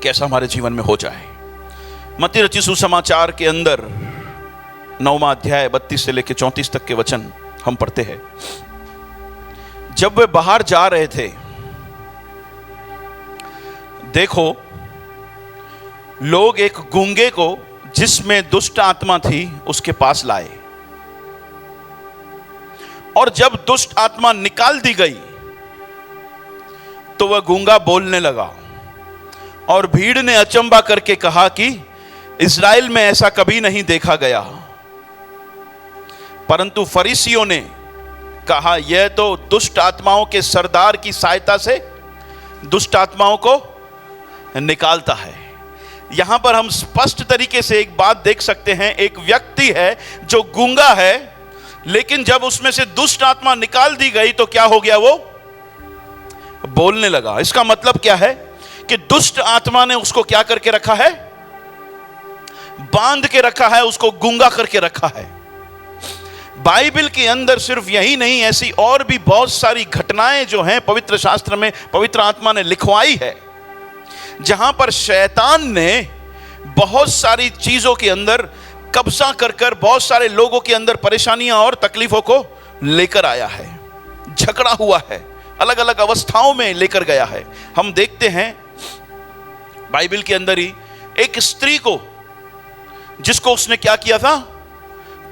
कैसा हमारे जीवन में हो जाए। मत्ती रचित सुसमाचार के अंदर 9वां अध्याय 32 से लेकर 34 तक के वचन हम पढ़ते हैं। जब वे बाहर जा रहे थे, देखो लोग एक गूंगे को जिसमें दुष्ट आत्मा थी उसके पास लाए, और जब दुष्ट आत्मा निकाल दी गई तो वह गूंगा बोलने लगा, और भीड़ ने अचंबा करके कहा कि इस्राएल में ऐसा कभी नहीं देखा गया। परंतु फरीसियों ने कहा, यह तो दुष्ट आत्माओं के सरदार की सहायता से दुष्ट आत्माओं को निकालता है। यहां पर हम स्पष्ट तरीके से एक बात देख सकते हैं। एक व्यक्ति है जो गूंगा है, लेकिन जब उसमें से दुष्ट आत्मा निकाल दी गई तो क्या हो गया? वो बोलने लगा। इसका मतलब क्या है कि दुष्ट आत्मा ने उसको क्या करके रखा है? बांध के रखा है, उसको गूंगा करके रखा है। बाइबल के अंदर सिर्फ यही नहीं, ऐसी और भी बहुत सारी घटनाएं जो हैं पवित्र शास्त्र में पवित्र आत्मा ने लिखवाई है, जहां पर शैतान ने बहुत सारी चीजों के अंदर कब्जा कर कर बहुत सारे लोगों के अंदर परेशानियां और तकलीफों को लेकर आया है, झगड़ा हुआ है, अलग अलग अवस्थाओं में लेकर गया है। हम देखते हैं बाइबल के अंदर ही एक स्त्री को, जिसको उसने क्या किया था?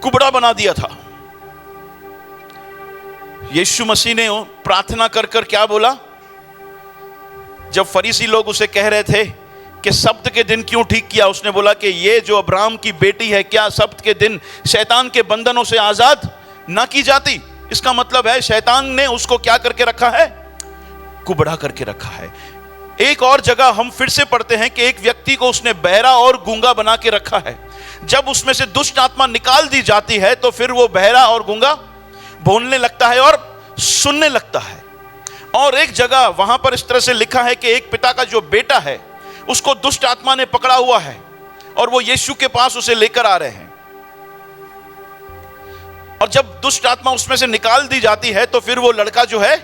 कुबड़ा बना दिया था। यीशु मसीह ने प्रार्थना कर कर क्या बोला? जब फरीसी लोग उसे कह रहे थे कि सब्त के दिन क्यों ठीक किया, उसने बोला कि ये जो अब्राहम की बेटी है, क्या सब्त के दिन शैतान के बंधनों से आजाद ना की जाती? इसका मतलब है शैतान ने उसको क्या करके रखा है? कुबड़ा करके रखा है। एक और जगह हम फिर से पढ़ते हैं कि एक व्यक्ति को उसने बहरा और गूंगा बना के रखा है। जब उसमें से दुष्ट आत्मा निकाल दी जाती है तो फिर वो बहरा और गूंगा बोलने लगता है और सुनने लगता है। और एक जगह वहां पर इस तरह से लिखा है कि एक पिता का जो बेटा है उसको दुष्ट आत्मा ने पकड़ा हुआ है और वो यीशु के पास उसे लेकर आ रहे हैं, और जब दुष्ट आत्मा उसमें से निकाल दी जाती है तो फिर वो लड़का जो है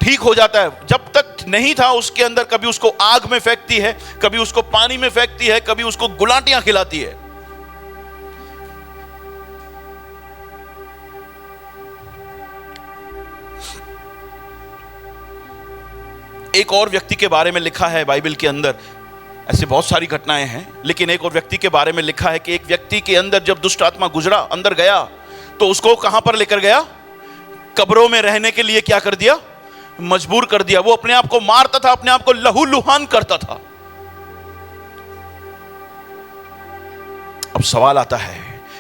ठीक हो जाता है। जब तक नहीं था उसके अंदर कभी उसको आग में फेंकती है, कभी उसको पानी में फेंकती है, कभी उसको गुलाटियां खिलाती है। एक और व्यक्ति के बारे में लिखा है बाइबल के अंदर, ऐसे बहुत सारी घटनाएं हैं, लेकिन एक और व्यक्ति के बारे में लिखा है कि एक व्यक्ति के अंदर जब दुष्ट आत्मा गुजरा, अंदर गया, तो उसको कहां पर लेकर गया? कब्रों में रहने के लिए क्या कर दिया? मजबूर कर दिया। वो अपने आप को मारता था, अपने आप को लहूलुहान करता था। अब सवाल आता है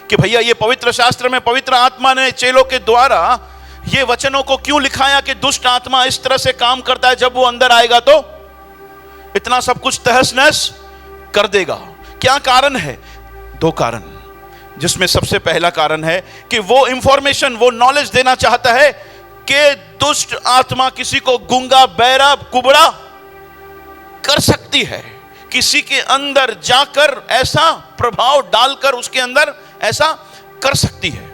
कि भैया ये पवित्र शास्त्र में पवित्र आत्मा ने चेलों के द्वारा ये वचनों को क्यों लिखाया कि दुष्ट आत्मा इस तरह से काम करता है, जब वो अंदर आएगा तो इतना सब कुछ तहस नहस कर देगा? क्या कारण है? दो कारण, जिसमें सबसे पहला कारण है कि वो इंफॉर्मेशन, वो नॉलेज देना चाहता है कि दुष्ट आत्मा किसी को गूंगा, बहरा, कुबड़ा कर सकती है, किसी के अंदर जाकर ऐसा प्रभाव डालकर उसके अंदर ऐसा कर सकती है।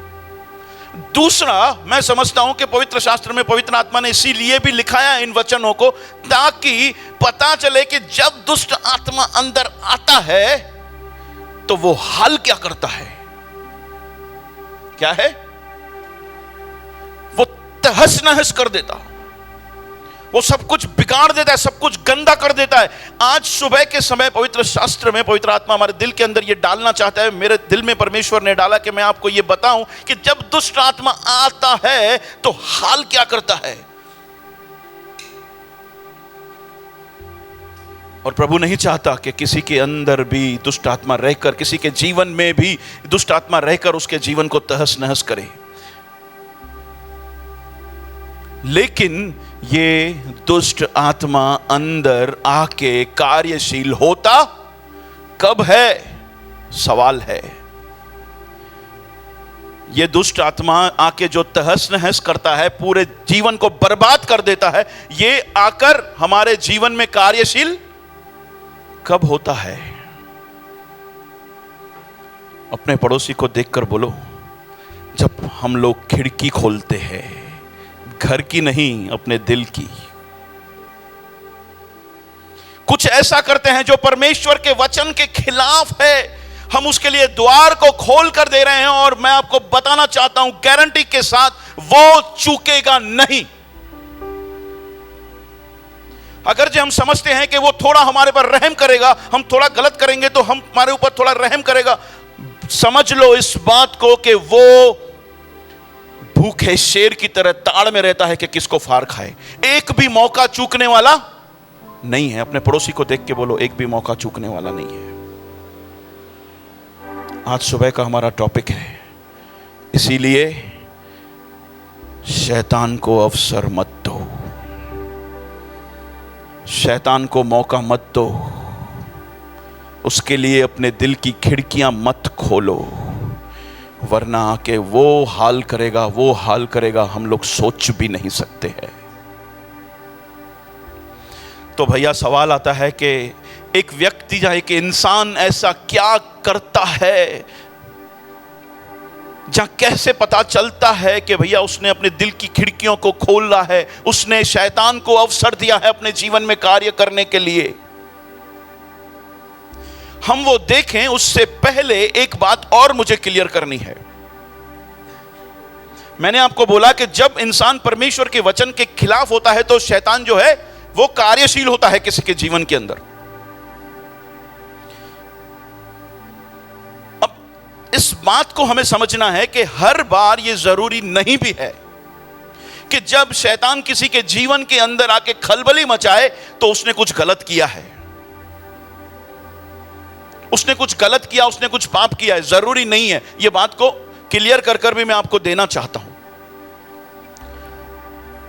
दूसरा, मैं समझता हूं कि पवित्र शास्त्र में पवित्र आत्मा ने इसीलिए भी लिखाया इन वचनों को, ताकि पता चले कि जब दुष्ट आत्मा अंदर आता है तो वो हाल क्या करता है। क्या है? वो तहस नहस कर देता, वो सब कुछ बिगाड़ देता है, सब कुछ गंदा कर देता है। आज सुबह के समय पवित्र शास्त्र में पवित्र आत्मा हमारे दिल के अंदर ये डालना चाहता है, मेरे दिल में परमेश्वर ने डाला कि मैं आपको ये बताऊं कि जब दुष्ट आत्मा आता है तो हाल क्या करता है। और प्रभु नहीं चाहता कि किसी के अंदर भी दुष्ट आत्मा रहकर, किसी के जीवन में भी दुष्ट आत्मा रहकर उसके जीवन को तहस नहस करे। लेकिन ये दुष्ट आत्मा अंदर आके कार्यशील होता कब है? सवाल है। ये दुष्ट आत्मा आके जो तहस नहस करता है, पूरे जीवन को बर्बाद कर देता है, ये आकर हमारे जीवन में कार्यशील कब होता है? अपने पड़ोसी को देखकर बोलो, जब हम लोग खिड़की खोलते हैं, घर की नहीं, अपने दिल की, कुछ ऐसा करते हैं जो परमेश्वर के वचन के खिलाफ है, हम उसके लिए द्वार को खोल कर दे रहे हैं। और मैं आपको बताना चाहता हूं गारंटी के साथ, वो चूकेगा नहीं। अगर जो हम समझते हैं कि वो थोड़ा हमारे पर रहम करेगा, हम थोड़ा गलत करेंगे तो हम हमारे ऊपर थोड़ा रहम करेगा, समझ लो इस बात को कि वो भूखे शेर की तरह ताड़ में रहता है कि किसको फाड़ खाए। एक भी मौका चूकने वाला नहीं है। अपने पड़ोसी को देख के बोलो, एक भी मौका चूकने वाला नहीं है। आज सुबह का हमारा टॉपिक है, इसीलिए शैतान को अवसर मत दो, शैतान को मौका मत दो, उसके लिए अपने दिल की खिड़कियां मत खोलो, वरना आके वो हाल करेगा हम लोग सोच भी नहीं सकते हैं। तो भैया सवाल आता है कि एक व्यक्ति या एक इंसान ऐसा क्या करता है, जहां कैसे पता चलता है कि भैया उसने अपने दिल की खिड़कियों को खोला है, उसने शैतान को अवसर दिया है अपने जीवन में कार्य करने के लिए। हम वो देखें उससे पहले एक बात और मुझे क्लियर करनी है। मैंने आपको बोला कि जब इंसान परमेश्वर के वचन के खिलाफ होता है तो शैतान जो है वो कार्यशील होता है किसी के जीवन के अंदर। अब इस बात को हमें समझना है कि हर बार ये जरूरी नहीं भी है कि जब शैतान किसी के जीवन के अंदर आके खलबली मचाए तो उसने कुछ गलत किया है, उसने कुछ गलत किया, उसने कुछ पाप किया है। जरूरी नहीं है। यह बात को क्लियर कर भी मैं आपको देना चाहता हूं।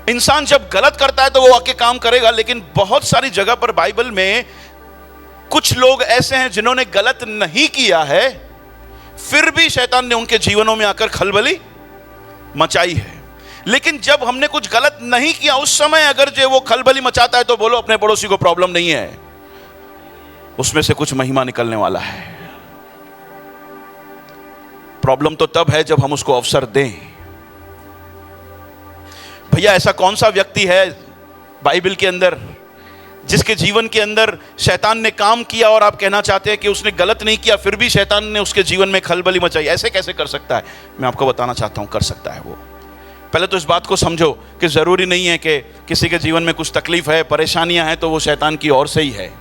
इंसान जब गलत करता है तो वो आके काम करेगा, लेकिन बहुत सारी जगह पर बाइबल में कुछ लोग ऐसे हैं जिन्होंने गलत नहीं किया है, फिर भी शैतान ने उनके जीवनों में आकर खलबली मचाई है। लेकिन जब हमने कुछ गलत नहीं किया उस समय अगर जो वो खलबली मचाता है तो बोलो अपने पड़ोसी को प्रॉब्लम नहीं है, उसमें से कुछ महिमा निकलने वाला है। प्रॉब्लम तो तब है जब हम उसको अवसर दें। भैया ऐसा कौन सा व्यक्ति है बाइबल के अंदर जिसके जीवन के अंदर शैतान ने काम किया और आप कहना चाहते हैं कि उसने गलत नहीं किया फिर भी शैतान ने उसके जीवन में खलबली मचाई? ऐसे कैसे कर सकता है? मैं आपको बताना चाहता हूं, कर सकता है वो। पहले तो इस बात को समझो कि जरूरी नहीं है कि किसी के जीवन में कुछ तकलीफ है, परेशानियां हैं तो वो शैतान की ओर से ही है।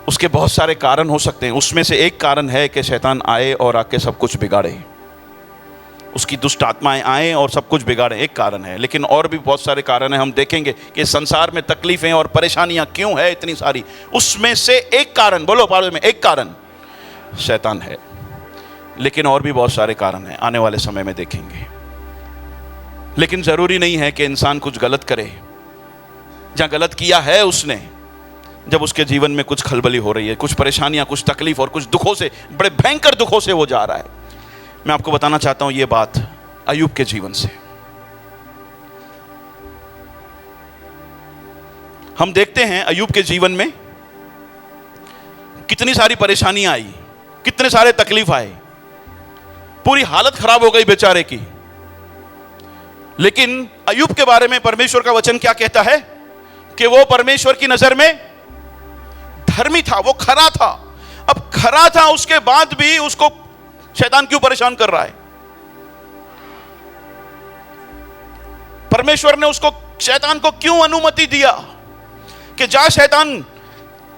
उसके बहुत सारे कारण हो सकते हैं। उसमें से एक कारण है कि शैतान आए और आके सब कुछ बिगाड़े, उसकी दुष्ट आत्माएं आए और सब कुछ बिगाड़े, एक कारण है। लेकिन और भी बहुत सारे कारण हैं। हम देखेंगे कि संसार में तकलीफें और परेशानियां क्यों है इतनी सारी। उसमें से एक कारण, बोलो पार्वती में, एक कारण शैतान है। लेकिन और भी बहुत सारे कारण हैं, आने वाले समय में देखेंगे। लेकिन जरूरी नहीं है कि इंसान कुछ गलत करे। जहां गलत किया है उसने, जब उसके जीवन में कुछ खलबली हो रही है, कुछ परेशानियां, कुछ तकलीफ और कुछ दुखों से, बड़े भयंकर दुखों से वो जा रहा है। मैं आपको बताना चाहता हूं ये बात अय्यूब के जीवन से। हम देखते हैं अय्यूब के जीवन में कितनी सारी परेशानियां आई, कितने सारे तकलीफ आए, पूरी हालत खराब हो गई बेचारे की। लेकिन अय्यूब के बारे में परमेश्वर का वचन क्या कहता है कि वो परमेश्वर की नजर में धर्मी था, वो खरा था। अब खरा था, उसके बाद भी उसको शैतान क्यों परेशान कर रहा है? परमेश्वर ने उसको, शैतान को क्यों अनुमति दिया कि जा शैतान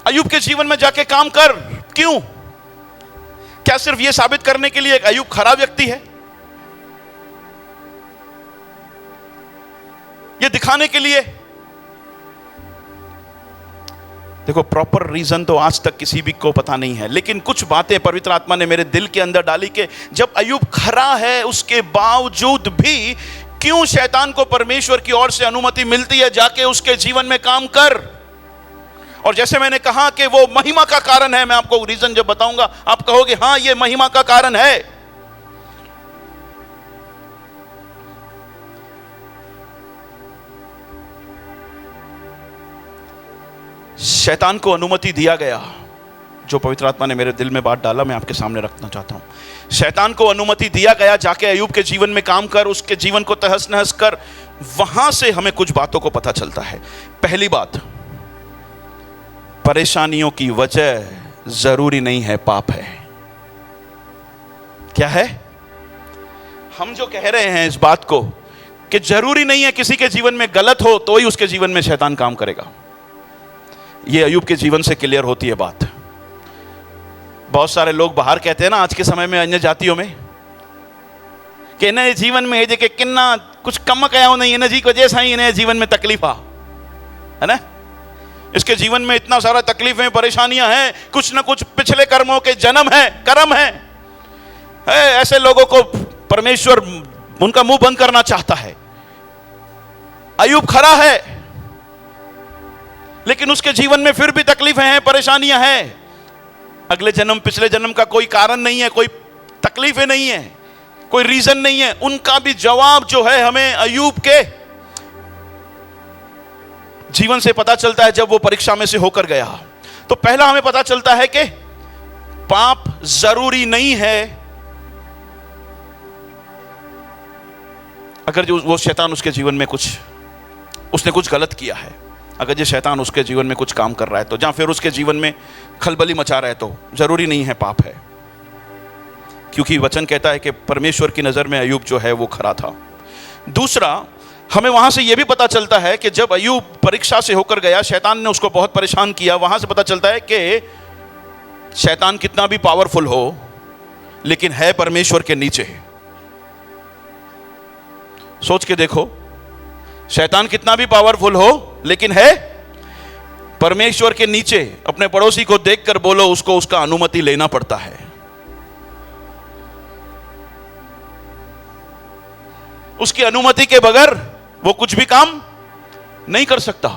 अय्यूब के जीवन में जाके काम कर? क्यों? क्या सिर्फ यह साबित करने के लिए कि अय्यूब खराब व्यक्ति है? यह दिखाने के लिए? देखो, प्रॉपर रीजन तो आज तक किसी भी को पता नहीं है, लेकिन कुछ बातें पवित्र आत्मा ने मेरे दिल के अंदर डाली कि जब अय्यूब खरा है उसके बावजूद भी क्यों शैतान को परमेश्वर की ओर से अनुमति मिलती है जाके उसके जीवन में काम कर। और जैसे मैंने कहा कि वो महिमा का कारण है, मैं आपको रीजन जब बताऊंगा आप कहोगे हां ये महिमा का कारण है। शैतान को अनुमति दिया गया, जो पवित्र आत्मा ने मेरे दिल में बात डाला मैं आपके सामने रखना चाहता हूं। शैतान को अनुमति दिया गया जाके अय्यूब के जीवन में काम कर, उसके जीवन को तहस नहस कर, वहां से हमें कुछ बातों को पता चलता है। पहली बात, परेशानियों की वजह जरूरी नहीं है पाप है। क्या है? हम जो कह रहे हैं इस बात को कि जरूरी नहीं है किसी के जीवन में गलत हो तो ही उसके जीवन में शैतान काम करेगा। यह अय्यूब के जीवन से क्लियर होती है बात। बहुत सारे लोग बाहर कहते हैं ना आज के समय में, अन्य जातियों में, कि इन्हें जीवन में देखे किन्ना कुछ कम कया नहीं, इन्हें जी को जैसा ही इन्हें जीवन में तकलीफ है ना, इसके जीवन में इतना सारा तकलीफें परेशानियां हैं, कुछ ना कुछ पिछले कर्मों के जन्म है, कर्म है। ऐसे लोगों को परमेश्वर उनका मुंह बंद करना चाहता है। अय्यूब खरा है, लेकिन उसके जीवन में फिर भी तकलीफें हैं, परेशानियां हैं। अगले जन्म पिछले जन्म का कोई कारण नहीं है, कोई तकलीफें नहीं है, कोई रीजन नहीं है। उनका भी जवाब जो है हमें अय्यूब के जीवन से पता चलता है जब वो परीक्षा में से होकर गया। तो पहला हमें पता चलता है कि पाप जरूरी नहीं है अगर जो वो शैतान उसके जीवन में उसने कुछ गलत किया है, अगर ये शैतान उसके जीवन में कुछ काम कर रहा है तो, जहां फिर उसके जीवन में खलबली मचा रहा है, तो जरूरी नहीं है पाप है। क्योंकि वचन कहता है कि परमेश्वर की नजर में अय्यूब जो है वो खरा था। दूसरा, हमें वहां से यह भी पता चलता है कि जब अय्यूब परीक्षा से होकर गया, शैतान ने उसको बहुत परेशान किया। वहां से पता चलता है कि शैतान कितना भी पावरफुल हो लेकिन है परमेश्वर के नीचे। सोच के देखो, शैतान कितना भी पावरफुल हो लेकिन है परमेश्वर के नीचे। अपने पड़ोसी को देखकर बोलो, उसको उसका अनुमति लेना पड़ता है। उसकी अनुमति के बगैर वो कुछ भी काम नहीं कर सकता।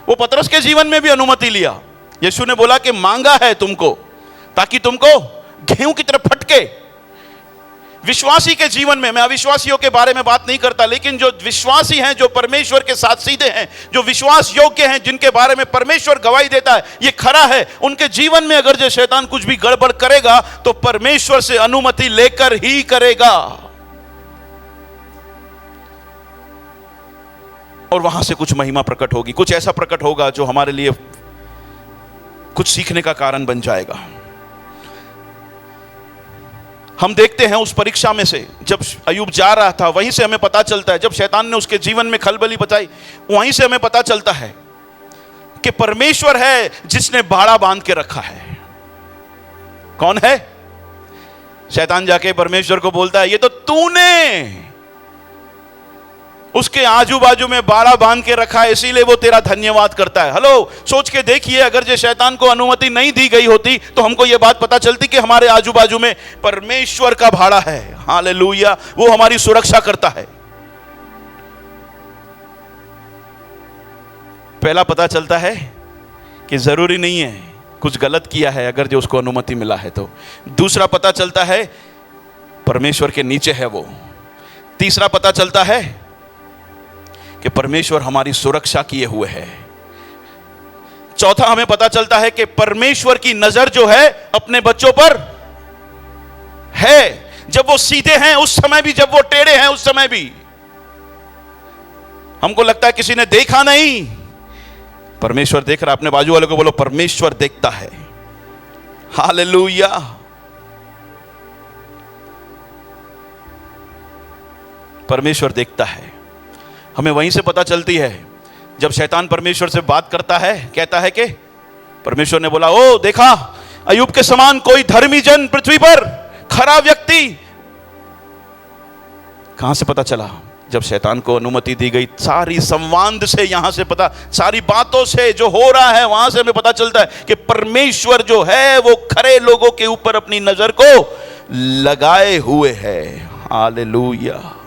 वो पतरस के जीवन में भी अनुमति लिया। यीशु ने बोला कि मांगा है तुमको ताकि तुमको गेहूं की तरह फटके। विश्वासी के जीवन में, मैं अविश्वासियों के बारे में बात नहीं करता, लेकिन जो विश्वासी हैं, जो परमेश्वर के साथ सीधे हैं, जो विश्वास योग्य हैं, जिनके बारे में परमेश्वर गवाही देता है ये खरा है, उनके जीवन में अगर जो शैतान कुछ भी गड़बड़ करेगा तो परमेश्वर से अनुमति लेकर ही करेगा। और वहां से कुछ महिमा प्रकट होगी, कुछ ऐसा प्रकट होगा जो हमारे लिए कुछ सीखने का कारण बन जाएगा। हम देखते हैं उस परीक्षा में से जब अय्यूब जा रहा था, वहीं से हमें पता चलता है, जब शैतान ने उसके जीवन में खलबली बचाई, वहीं से हमें पता चलता है कि परमेश्वर है जिसने बाड़ा बांध के रखा है। कौन है? शैतान जाके परमेश्वर को बोलता है, ये तो तूने उसके आजू बाजू में बाड़ा बांध के रखा है, इसीलिए वो तेरा धन्यवाद करता है। हेलो, सोच के देखिए, अगर जो शैतान को अनुमति नहीं दी गई होती तो हमको ये बात पता चलती कि हमारे आजू बाजू में परमेश्वर का भाड़ा है। हालेलुया, वो हमारी सुरक्षा करता है। पहला पता चलता है कि जरूरी नहीं है कुछ गलत किया है अगर जो उसको अनुमति मिला है तो। दूसरा पता चलता है परमेश्वर के नीचे है वो। तीसरा पता चलता है कि परमेश्वर हमारी सुरक्षा किए हुए है। चौथा हमें पता चलता है कि परमेश्वर की नजर जो है अपने बच्चों पर है, जब वो सीधे हैं उस समय भी, जब वो टेढ़े हैं उस समय भी। हमको लगता है किसी ने देखा नहीं, परमेश्वर देख रहा। अपने बाजू वाले को बोलो, परमेश्वर देखता है। हालेलुया। परमेश्वर देखता है। हमें वहीं से पता चलती है जब शैतान परमेश्वर से बात करता है, कहता है कि परमेश्वर ने बोला, ओ देखा, अय्यूब के समान कोई धर्मी जन पृथ्वी पर, खरा व्यक्ति। कहां से पता चला? जब शैतान को अनुमति दी गई। सारी संवाद से, यहां से पता, सारी बातों से जो हो रहा है वहां से हमें पता चलता है कि परमेश्वर जो है वो खरे लोगों के ऊपर अपनी नजर को लगाए हुए है। हालेलुया।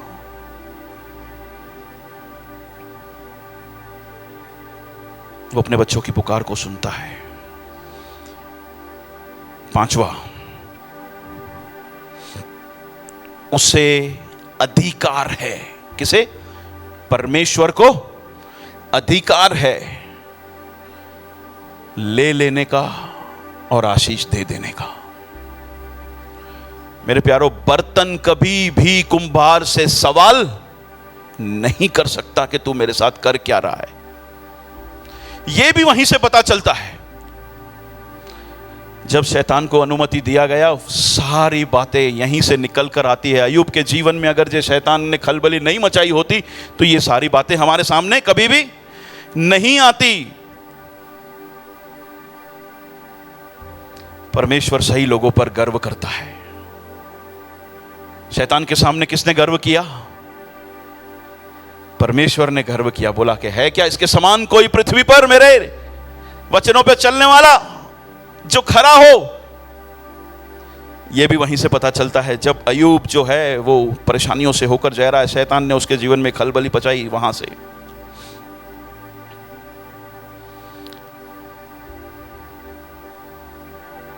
वो अपने बच्चों की पुकार को सुनता है। पांचवा, उसे अधिकार है। किसे? परमेश्वर को अधिकार है ले लेने का और आशीष दे देने का। मेरे प्यारो, बर्तन कभी भी कुंभार से सवाल नहीं कर सकता कि तू मेरे साथ कर क्या रहा है। यह भी वहीं से पता चलता है। जब शैतान को अनुमति दिया गया, सारी बातें यहीं से निकल कर आती है। अय्यूब के जीवन में अगर जो शैतान ने खलबली नहीं मचाई होती तो ये सारी बातें हमारे सामने कभी भी नहीं आती। परमेश्वर सही लोगों पर गर्व करता है। शैतान के सामने किसने गर्व किया? परमेश्वर ने गर्व किया। बोला कि है क्या इसके समान कोई पृथ्वी पर मेरे वचनों पे चलने वाला जो खरा हो। यह भी वहीं से पता चलता है। जब अय्यूब जो है वो परेशानियों से होकर जा रहा है, शैतान ने उसके जीवन में खलबली मचाई। वहां से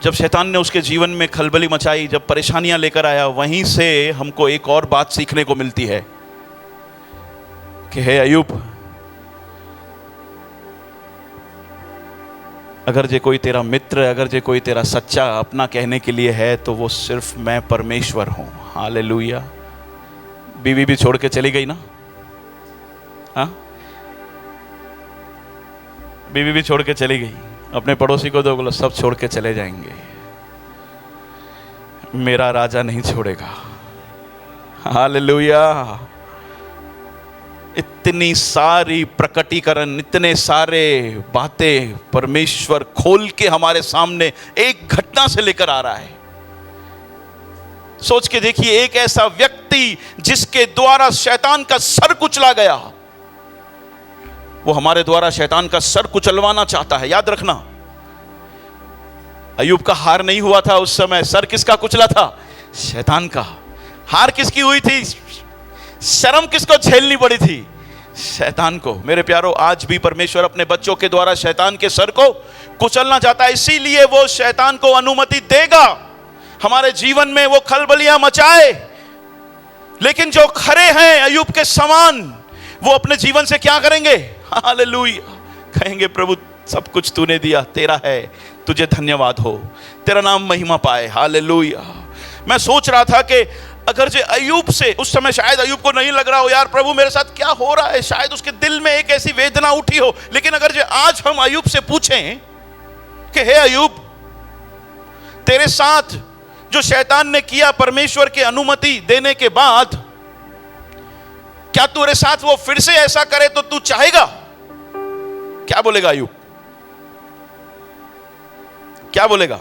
जब शैतान ने उसके जीवन में खलबली मचाई, जब परेशानियां लेकर आया, वहीं से हमको एक और बात सीखने को मिलती है कि हे अय्यूब, अगर जे कोई तेरा मित्र, अगर जे कोई तेरा सच्चा अपना कहने के लिए है तो वो सिर्फ मैं परमेश्वर हूं। हालेलुया। बीवी भी छोड़ के चली गई ना? हाँ, बीवी भी छोड़ के चली गई। अपने पड़ोसी को तो बोलो सब छोड़ के चले जाएंगे, मेरा राजा नहीं छोड़ेगा। हालेलुया। इतनी सारी प्रकटीकरण, इतने सारे बातें परमेश्वर खोल के हमारे सामने एक घटना से लेकर आ रहा है। सोच के देखिए, एक ऐसा व्यक्ति जिसके द्वारा शैतान का सर कुचला गया, वो हमारे द्वारा शैतान का सर कुचलवाना चाहता है। याद रखना, अय्यूब का हार नहीं हुआ था उस समय। सर किसका कुचला था? शैतान का। हार किसकी हुई थी? शर्म किसको झेलनी पड़ी थी? शैतान को। मेरे प्यारो, आज भी परमेश्वर अपने बच्चों के द्वारा शैतान के सर को कुचलना चाहता है। इसीलिए वो शैतान को अनुमति देगा हमारे जीवन में वो खलबलियां मचाए। लेकिन जो खरे हैं अय्यूब के समान, वो अपने जीवन से क्या करेंगे? हालेलुया। कहेंगे प्रभु सब कुछ तूने दिया, तेरा है, तुझे धन्यवाद हो, तेरा नाम महिमा पाए। हालेलुया। मैं सोच रहा था कि अगर जो अय्यूब से उस समय, शायद अय्यूब को नहीं लग रहा हो यार प्रभु मेरे साथ क्या हो रहा है, शायद उसके दिल में एक ऐसी वेदना उठी हो। लेकिन अगर जो आज हम अय्यूब से पूछें कि हे अय्यूब, तेरे साथ जो शैतान ने किया परमेश्वर की अनुमति देने के बाद, क्या तेरे साथ वो फिर से ऐसा करे तो तू चाहेगा? क्या बोलेगा अय्यूब? क्या बोलेगा?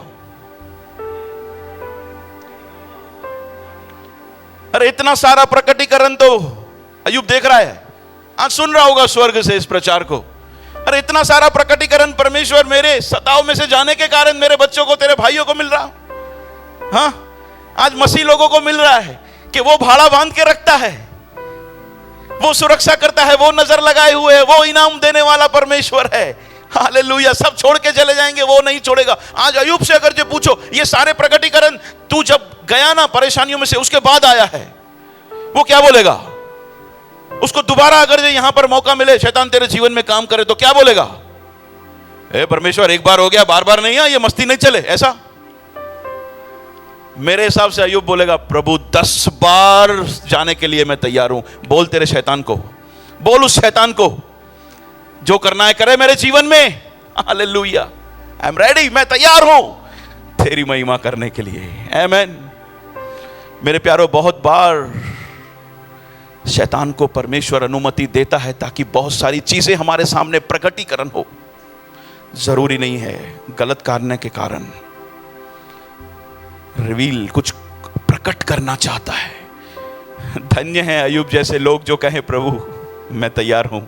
अरे इतना सारा प्रकटीकरण तो अय्यूब देख रहा है, आज सुन रहा होगा स्वर्ग से इस प्रचार को। अरे इतना सारा प्रकटीकरण परमेश्वर मेरे सताव में से जाने के कारण मेरे बच्चों को, तेरे भाइयों को मिल रहा। हाँ, आज मसीह लोगों को मिल रहा है कि वो भाड़ा बांध के रखता है, वो सुरक्षा करता है, वो नजर लगाए हुए है, वो इनाम देने वाला परमेश्वर है। हालेलुया। सब छोड़ के चले जाएंगे, वो नहीं छोड़ेगा। आज अय्यूब से अगर जो पूछो, ये सारे प्रकटीकरण तू जब गया ना परेशानियों में से, उसके बाद आया है, वो क्या बोलेगा? उसको दोबारा अगर यहां पर मौका मिले, शैतान तेरे जीवन में काम करे, तो क्या बोलेगा? ए परमेश्वर एक बार हो गया, बार बार नहीं है, ये मस्ती नहीं चले ऐसा। मेरे हिसाब से अय्यूब बोलेगा प्रभु 10 बार जाने के लिए मैं तैयार हूं। बोल तेरे शैतान को, बोल उस शैतान को, जो करना है करे मेरे जीवन में। हालेलुया। आई एम रेडी, मैं तैयार हूं तेरी महिमा करने के लिए। आमीन। मेरे प्यारो, बहुत बार शैतान को परमेश्वर अनुमति देता है ताकि बहुत सारी चीजें हमारे सामने प्रकटीकरण हो। जरूरी नहीं है गलत करने के कारण, रिवील कुछ प्रकट करना चाहता है। धन्य है अय्यूब जैसे लोग जो कहें प्रभु मैं तैयार हूं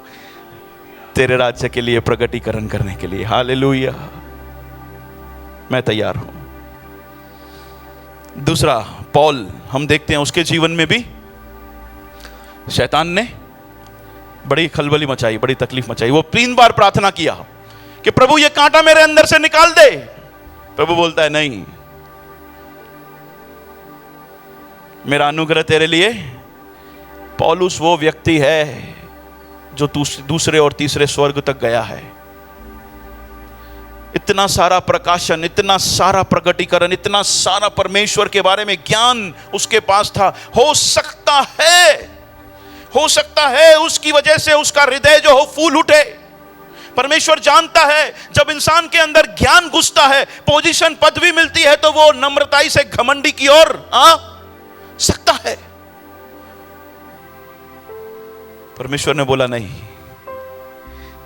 तेरे राज्य के लिए प्रकटीकरण करने के लिए। हालेलुया, मैं तैयार हूं। दूसरा, पौल, हम देखते हैं उसके जीवन में भी शैतान ने बड़ी खलबली मचाई, बड़ी तकलीफ मचाई। वो 3 बार प्रार्थना किया कि प्रभु ये कांटा मेरे अंदर से निकाल दे। प्रभु बोलता है नहीं, मेरा अनुग्रह तेरे लिए। पौलुस वो व्यक्ति है जो दूसरे और तीसरे स्वर्ग तक गया है। इतना सारा प्रकाशन, इतना सारा प्रकटीकरण, इतना सारा परमेश्वर के बारे में ज्ञान उसके पास था। हो सकता है हो सकता है उसकी वजह से उसका हृदय जो हो फूल उठे। परमेश्वर जानता है जब इंसान के अंदर ज्ञान घुसता है, पोजीशन पदवी मिलती है, तो वो नम्रताई से घमंडी की ओर आ सकता है। परमेश्वर ने बोला नहीं,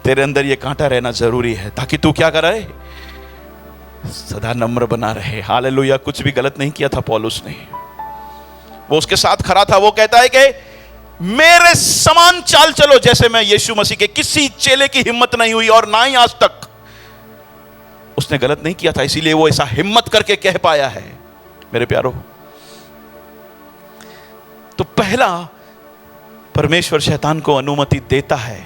तेरे अंदर ये कांटा रहना जरूरी है ताकि तू क्या करे, सदा नम्र बना रहे। हालेलुया। कुछ भी गलत नहीं किया था पौलुस ने, वो उसके साथ खड़ा था। वो कहता है कि मेरे समान चाल चलो जैसे मैं यीशु मसीह के। किसी चेले की हिम्मत नहीं हुई और ना ही आज तक उसने गलत नहीं किया था, इसीलिए वो ऐसा हिम्मत करके कह पाया है। मेरे प्यारो, तो पहला, परमेश्वर शैतान को अनुमति देता है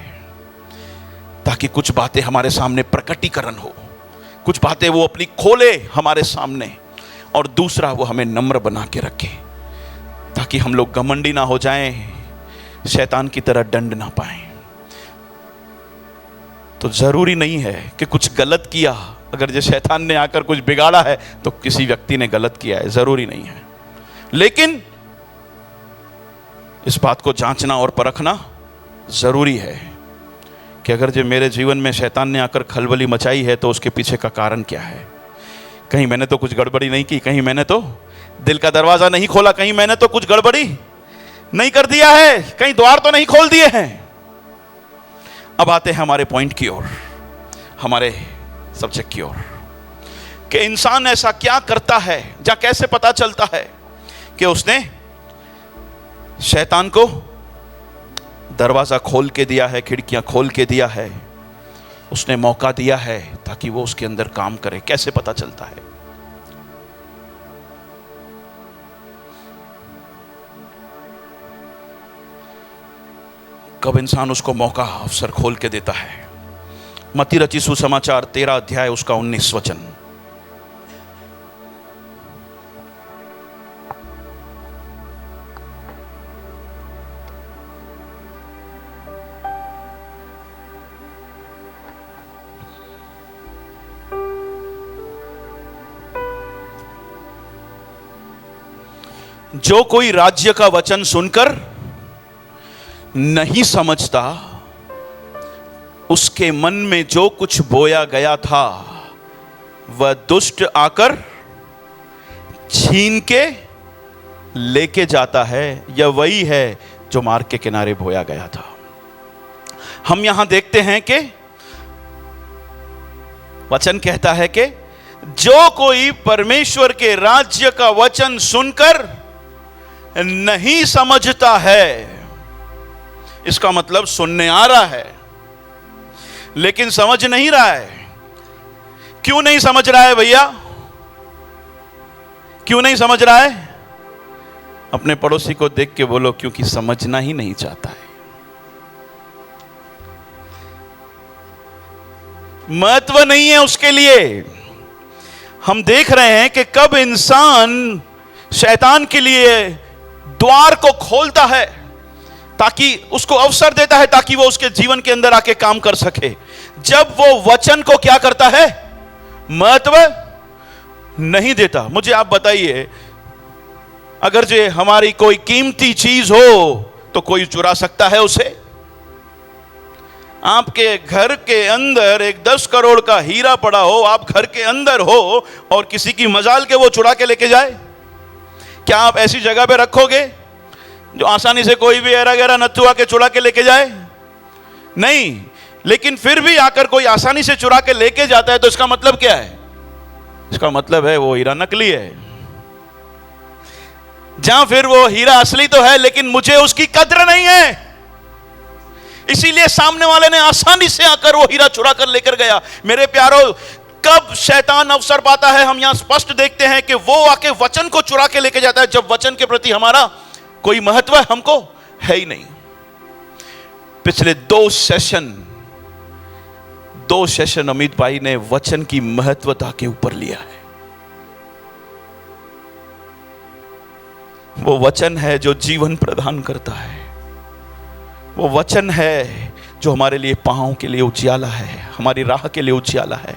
ताकि कुछ बातें हमारे सामने प्रकटीकरण हो, कुछ बातें वो अपनी खोले हमारे सामने। और दूसरा, वो हमें नम्र बना के रखे ताकि हम लोग घमंडी ना हो जाएं, शैतान की तरह दंड ना पाएं। तो जरूरी नहीं है कि कुछ गलत किया, अगर जो शैतान ने आकर कुछ बिगाड़ा है तो किसी व्यक्ति ने गलत किया है, जरूरी नहीं है। लेकिन इस बात को जांचना और परखना जरूरी है कि अगर जो मेरे जीवन में शैतान ने आकर खलबली मचाई है तो उसके पीछे का कारण क्या है। कहीं मैंने तो कुछ गड़बड़ी नहीं की, कहीं मैंने तो दिल का दरवाजा नहीं खोला, कहीं मैंने तो कुछ गड़बड़ी नहीं कर दिया है, कहीं द्वार तो नहीं खोल दिए हैं। अब आते हैं हमारे पॉइंट की ओर, हमारे सब्जेक्ट की ओर, कि इंसान ऐसा क्या करता है, या कैसे पता चलता है कि उसने शैतान को दरवाजा खोल के दिया है, खिड़कियां खोल के दिया है, उसने मौका दिया है ताकि वो उसके अंदर काम करे। कैसे पता चलता है? कब इंसान उसको मौका, अवसर खोल के देता है? मत्ती रची सुसमाचार 13 अध्याय उसका 19 वचन। जो कोई राज्य का वचन सुनकर नहीं समझता, उसके मन में जो कुछ बोया गया था वह दुष्ट आकर छीन के लेके जाता है। यह वही है जो मार्ग के किनारे बोया गया था। हम यहां देखते हैं कि वचन कहता है कि जो कोई परमेश्वर के राज्य का वचन सुनकर नहीं समझता है, इसका मतलब सुनने आ रहा है लेकिन समझ नहीं रहा है। क्यों नहीं समझ रहा है भैया? क्यों नहीं समझ रहा है? अपने पड़ोसी को देख के बोलो, क्योंकि समझना ही नहीं चाहता है। महत्व नहीं है उसके लिए। हम देख रहे हैं कि कब इंसान शैतान के लिए द्वार को खोलता है, ताकि उसको अवसर देता है ताकि वो उसके जीवन के अंदर आके काम कर सके। जब वो वचन को क्या करता है? महत्व नहीं देता। मुझे आप बताइए, अगर जो हमारी कोई कीमती चीज हो तो कोई चुरा सकता है उसे? आपके घर के अंदर एक 10 करोड़ का हीरा पड़ा हो, आप घर के अंदर हो और किसी की मजाल के वो चुरा के लेके जाए, क्या आप ऐसी जगह पे रखोगे जो आसानी से कोई भी ऐरा गैरा नत्थु आके चुरा के लेके जाए? नहीं। लेकिन फिर भी आकर कोई आसानी से चुरा के लेके जाता है तो इसका मतलब क्या है? इसका मतलब है वो हीरा नकली है। जहां फिर वो हीरा असली तो है लेकिन मुझे उसकी कद्र नहीं है, इसीलिए सामने वाले ने आसानी से आकर वो हीरा चुरा कर लेकर गया। मेरे प्यारो, कब शैतान अवसर पाता है? हम यहां स्पष्ट देखते हैं कि वो आके वचन को चुरा के लेके जाता है, जब वचन के प्रति हमारा कोई महत्व हमको है ही नहीं। पिछले 2 सेशन अमित भाई ने वचन की महत्वता के ऊपर लिया है। वो वचन है जो जीवन प्रदान करता है। वो वचन है जो हमारे लिए पांव के लिए उजियाला है, हमारी राह के लिए उजियाला है।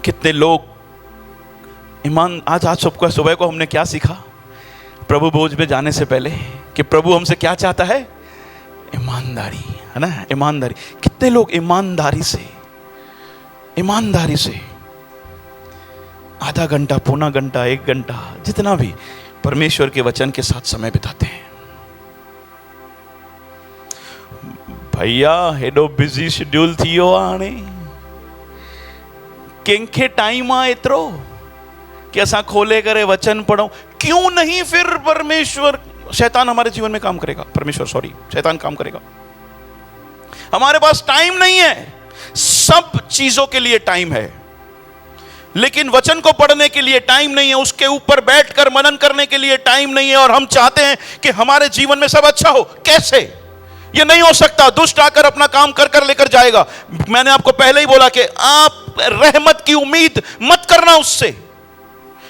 कितने लोग ईमान, आज सुबह को हमने क्या सीखा? प्रभु भोज में जाने से पहले कि प्रभु हमसे क्या चाहता है? ईमानदारी, है ना, ईमानदारी। कितने लोग ईमानदारी से आधा घंटा, पौना घंटा, 1 घंटा, जितना भी परमेश्वर के वचन के साथ समय बिताते हैं? भैया हेडो बिजी शेड्यूल थियो हाणे, कंहिंखे टाइम आहे एतिरो कि असां खोले करे वचन पढ़ूं? क्यों नहीं फिर परमेश्वर, शैतान हमारे जीवन में काम करेगा, शैतान काम करेगा। हमारे पास टाइम नहीं है, सब चीजों के लिए टाइम है, लेकिन वचन को पढ़ने के लिए टाइम नहीं है, उसके ऊपर बैठकर मनन करने के लिए टाइम नहीं है। और हम चाहते हैं कि हमारे जीवन में सब अच्छा हो। कैसे? ये नहीं हो सकता। दुष्ट आकर अपना काम कर कर लेकर जाएगा। मैंने आपको पहले ही बोला कि आप रहमत की उम्मीद मत करना उससे।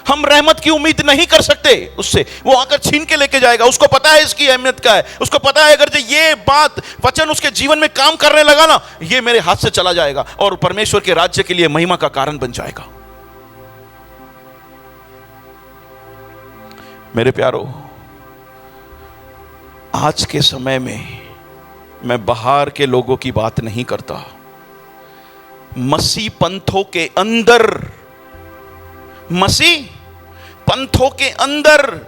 हम रहमत की उम्मीद नहीं कर सकते उससे, वो आकर छीन के लेके जाएगा। उसको पता है इसकी अहमियत क्या है, उसको पता है अगर जो ये बात वचन उसके जीवन में काम करने लगा ना, ये मेरे हाथ से चला जाएगा और परमेश्वर के राज्य के लिए महिमा का कारण बन जाएगा। मेरे प्यारो, आज के समय में मैं बाहर के लोगों की बात नहीं करता, मसीह पंथों के अंदर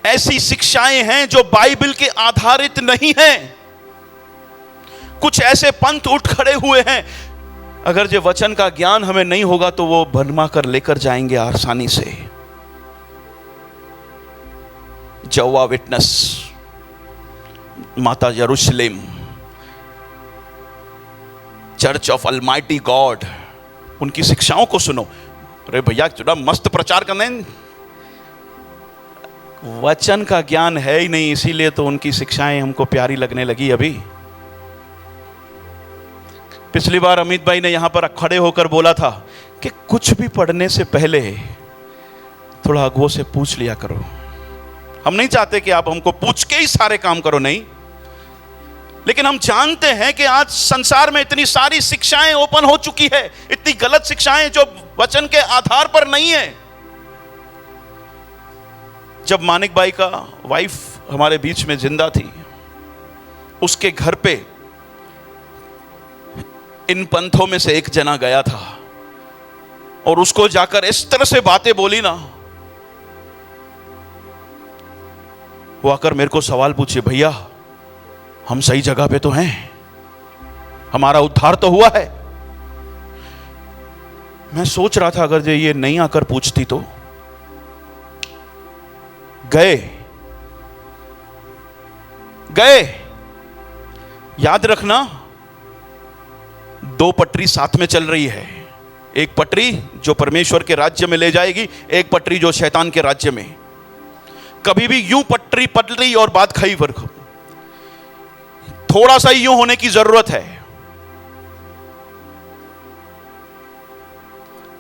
ऐसी शिक्षाएं हैं जो बाइबल के आधारित नहीं हैं। कुछ ऐसे पंथ उठ खड़े हुए हैं, अगर जो वचन का ज्ञान हमें नहीं होगा तो वो भरमा कर लेकर जाएंगे आसानी से। जवा विटनेस, माता यरूशलेम, चर्च ऑफ अलमाइटी गॉड, उनकी शिक्षाओं को सुनो। अरे भैया थोड़ा मस्त प्रचार करने, वचन का ज्ञान है ही नहीं, इसीलिए तो उनकी शिक्षाएं हमको प्यारी लगने लगी। अभी पिछली बार अमित भाई ने यहां पर खड़े होकर बोला था कि कुछ भी पढ़ने से पहले थोड़ा अगुओं से पूछ लिया करो। हम नहीं चाहते कि आप हमको पूछ के ही सारे काम करो, नहीं, लेकिन हम जानते हैं कि आज संसार में इतनी सारी शिक्षाएं ओपन हो चुकी है, इतनी गलत शिक्षाएं जो वचन के आधार पर नहीं है। जब मानिक भाई का वाइफ हमारे बीच में जिंदा थी, उसके घर पे इन पंथों में से एक जना गया था और उसको जाकर इस तरह से बातें बोली ना, वो आकर मेरे को सवाल पूछे, भैया हम सही जगह पे तो हैं, हमारा उद्धार तो हुआ है। मैं सोच रहा था अगर ये नहीं आकर पूछती तो। गए। याद रखना, 2 पटरी साथ में चल रही है। एक पटरी जो परमेश्वर के राज्य में ले जाएगी, एक पटरी जो शैतान के राज्य में। कभी भी यूं पटरी पटरी और बात खई फर्क, थोड़ा सा यूं होने की जरूरत है।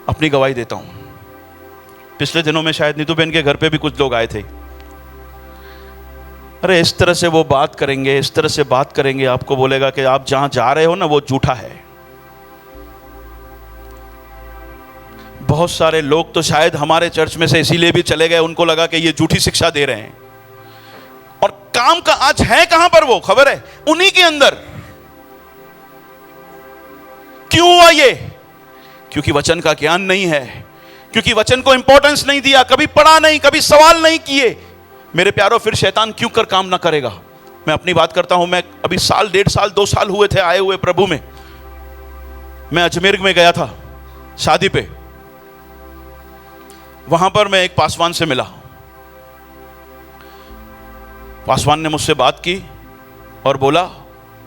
अपनी गवाही देता हूं, पिछले दिनों में शायद नीतू बहन के घर पे भी कुछ लोग आए थे। अरे इस तरह से वो बात करेंगे, इस तरह से बात करेंगे, आपको बोलेगा कि आप जहां जा रहे हो ना वो झूठा है। बहुत सारे लोग तो शायद हमारे चर्च में से इसीलिए भी चले गए, उनको लगा कि ये झूठी शिक्षा दे रहे हैं। और काम का आज है कहां पर वो खबर है? उन्हीं के अंदर। क्यों हुआ ये? क्योंकि वचन का ज्ञान नहीं है, क्योंकि वचन को इंपॉर्टेंस नहीं दिया, कभी पढ़ा नहीं, कभी सवाल नहीं किए। मेरे प्यारो, फिर शैतान क्यों कर काम ना करेगा? मैं अपनी बात करता हूं। मैं अभी 1.5 साल 2 साल हुए थे आए हुए प्रभु में। मैं अजमेर में गया था शादी पे। वहां पर मैं एक पासवान से मिला। पासवान ने मुझसे बात की और बोला,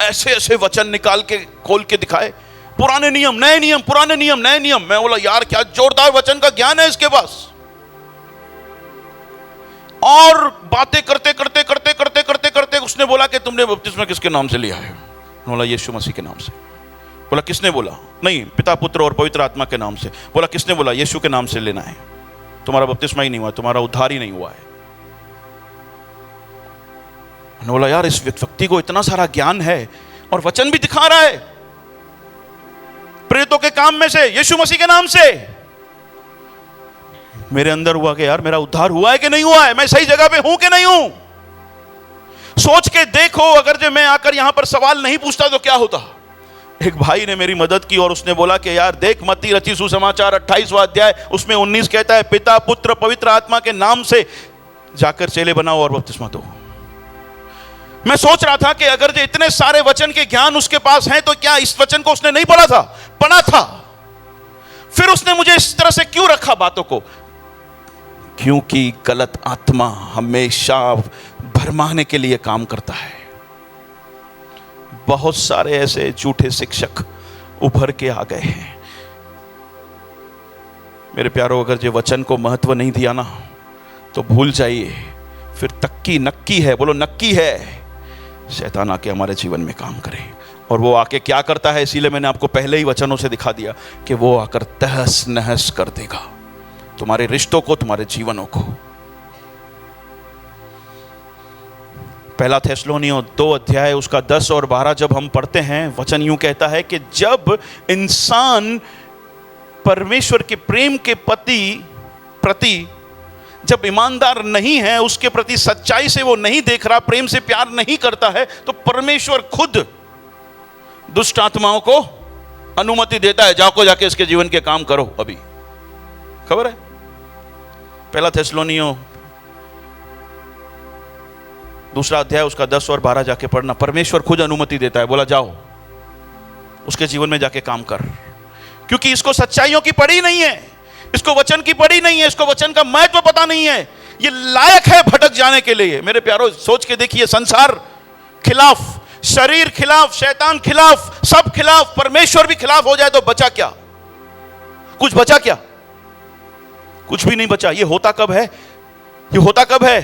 ऐसे ऐसे वचन निकाल के खोल के दिखाए, पुराने नियम नए नियम, पुराने नियम नए नियम। मैं बोला यार क्या जोरदार वचन का ज्ञान है इसके पास। और बातें करते करते करते करते करते करते उसने बोला कि तुमने बपतिस्मा किसके नाम से लिया है? बोला यीशु मसीह के नाम से। बोला किसने बोला? नहीं, पिता पुत्र और पवित्र आत्मा के नाम से। बोला किसने बोला? यीशु के नाम से लेना है। तुम्हारा बपतिस्मा ही नहीं हुआ, तुम्हारा उद्धार ही नहीं हुआ है। मैंने बोला यार इस व्यक्ति को इतना सारा ज्ञान है और वचन भी दिखा रहा है प्रेरितों के काम में से, यीशु मसीह के नाम से। मेरे अंदर हुआ कि यार मेरा उद्धार हुआ है कि नहीं हुआ है, मैं सही जगह पे हूं कि नहीं हूं। सोच के देखो, अगर जो मैं आकर यहां पर सवाल नहीं पूछता तो क्या होता। एक भाई ने मेरी मदद की और उसने बोला कि यार देख, मत्ती रची सुसमाचार 28वां अध्याय उसमें 19 कहता है, पिता पुत्र पवित्र आत्मा के नाम से जाकर चेले बनाओ और बपतिस्मा दो। मैं सोच रहा था कि अगर जो इतने सारे वचन के ज्ञान उसके पास हैं तो क्या इस वचन को उसने नहीं पढ़ा था? पढ़ा था। फिर उसने मुझे इस तरह से क्यों रखा बातों को? क्योंकि गलत आत्मा हमेशा भरमाने के लिए काम करता है। बहुत सारे ऐसे झूठे शिक्षक उभर के आ गए हैं। मेरे प्यारों, अगर जो वचन को महत्व नहीं दिया ना तो भूल जाइए, फिर तक्की नक्की है, बोलो नक्की है, शैतान आके हमारे जीवन में काम करे। और वो आके क्या करता है, इसीलिए मैंने आपको पहले ही वचनों से दिखा दिया कि वो आकर तहस नहस कर देगा तुम्हारे रिश्तों को, तुम्हारे जीवनों को। पहला थेस्सलोनियों 2 अध्याय उसका 10 और 12 जब हम पढ़ते हैं, वचन यूं कहता है कि जब इंसान परमेश्वर के प्रेम के प्रति जब ईमानदार नहीं है, उसके प्रति सच्चाई से वो नहीं देख रहा, प्रेम से प्यार नहीं करता है, तो परमेश्वर खुद दुष्ट आत्माओं को अनुमति देता है, जाको जाके इसके जीवन के काम करो। अभी खबर है, पहला थेस्सलोनियों 2 अध्याय उसका 10 और 12 जाके पढ़ना। परमेश्वर खुद अनुमति देता है, बोला जाओ उसके जीवन में जाके काम कर, क्योंकि इसको सच्चाइयों की पड़ी नहीं है, इसको वचन की पड़ी नहीं है, इसको वचन का महत्व पता नहीं है, ये लायक है भटक जाने के लिए। मेरे प्यारों, सोच के देखिए, संसार खिलाफ, शरीर खिलाफ, शैतान खिलाफ, सब खिलाफ, परमेश्वर भी खिलाफ हो जाए तो बचा क्या? कुछ बचा क्या? कुछ भी नहीं बचा। ये होता कब है? ये होता कब है?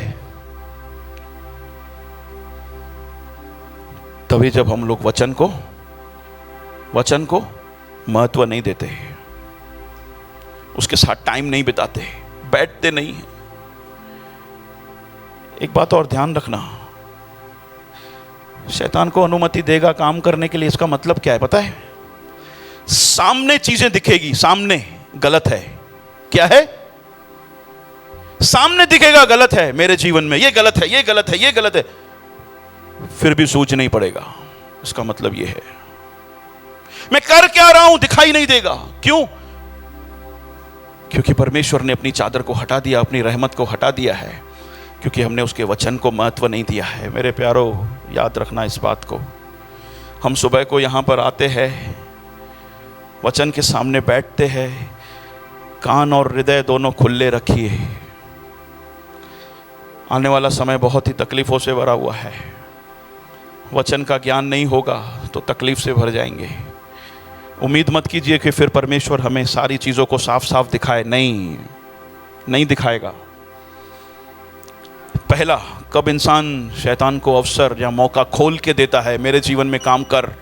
तभी जब हम लोग वचन को महत्व नहीं देते, उसके साथ टाइम नहीं बिताते, बैठते नहीं हैं। एक बात और ध्यान रखना, शैतान को अनुमति देगा काम करने के लिए, इसका मतलब क्या है पता है? सामने चीजें दिखेगी, सामने गलत है, क्या है? सामने दिखेगा गलत है, मेरे जीवन में ये गलत है, ये गलत है, ये गलत है, फिर भी सूझ नहीं पड़ेगा। इसका मतलब ये है मैं कर क्या रहा हूं दिखाई नहीं देगा। क्यों? क्योंकि परमेश्वर ने अपनी चादर को हटा दिया, अपनी रहमत को हटा दिया है, क्योंकि हमने उसके वचन को महत्व नहीं दिया है। मेरे प्यारों, याद रखना इस बात को। हम सुबह को यहाँ पर आते हैं, वचन के सामने बैठते हैं, कान और हृदय दोनों खुले रखिए। आने वाला समय बहुत ही तकलीफों से भरा हुआ है। वचन का ज्ञान नहीं होगा तो तकलीफ से भर जाएंगे। उम्मीद मत कीजिए कि फिर परमेश्वर हमें सारी चीज़ों को साफ साफ दिखाए, नहीं दिखाएगा। पहला, कब इंसान शैतान को अवसर या मौका खोल के देता है, मेरे जीवन में काम कर,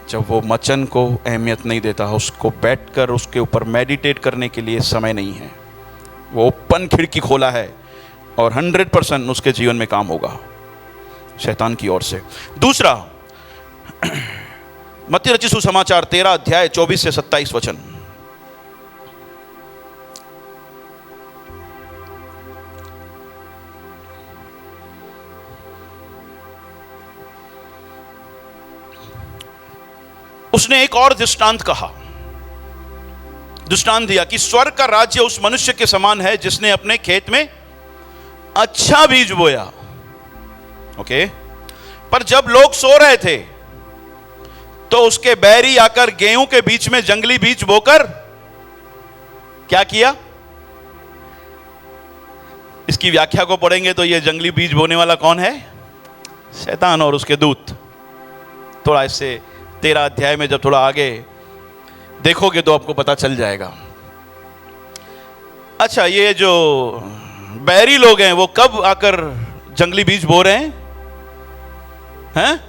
जब वो वचन को अहमियत नहीं देता, उसको बैठकर उसके ऊपर मेडिटेट करने के लिए समय नहीं है। वो ओपन खिड़की खोला है और 100% उसके जीवन में काम होगा शैतान की ओर से। दूसरा, मत्ती रचित सुसमाचार 13 अध्याय 24 से 27 वचन। उसने एक और दृष्टांत कहा, दृष्टांत दिया कि स्वर्ग का राज्य उस मनुष्य के समान है जिसने अपने खेत में अच्छा बीज बोया। ओके, पर जब लोग सो रहे थे तो उसके बैरी आकर गेहूं के बीच में जंगली बीज बोकर क्या किया? इसकी व्याख्या को पढ़ेंगे तो यह जंगली बीज बोने वाला कौन है? शैतान और उसके दूत। थोड़ा इससे 13 अध्याय में जब थोड़ा आगे देखोगे तो आपको पता चल जाएगा। अच्छा, ये जो बैरी लोग हैं वो कब आकर जंगली बीज बो रहे हैं?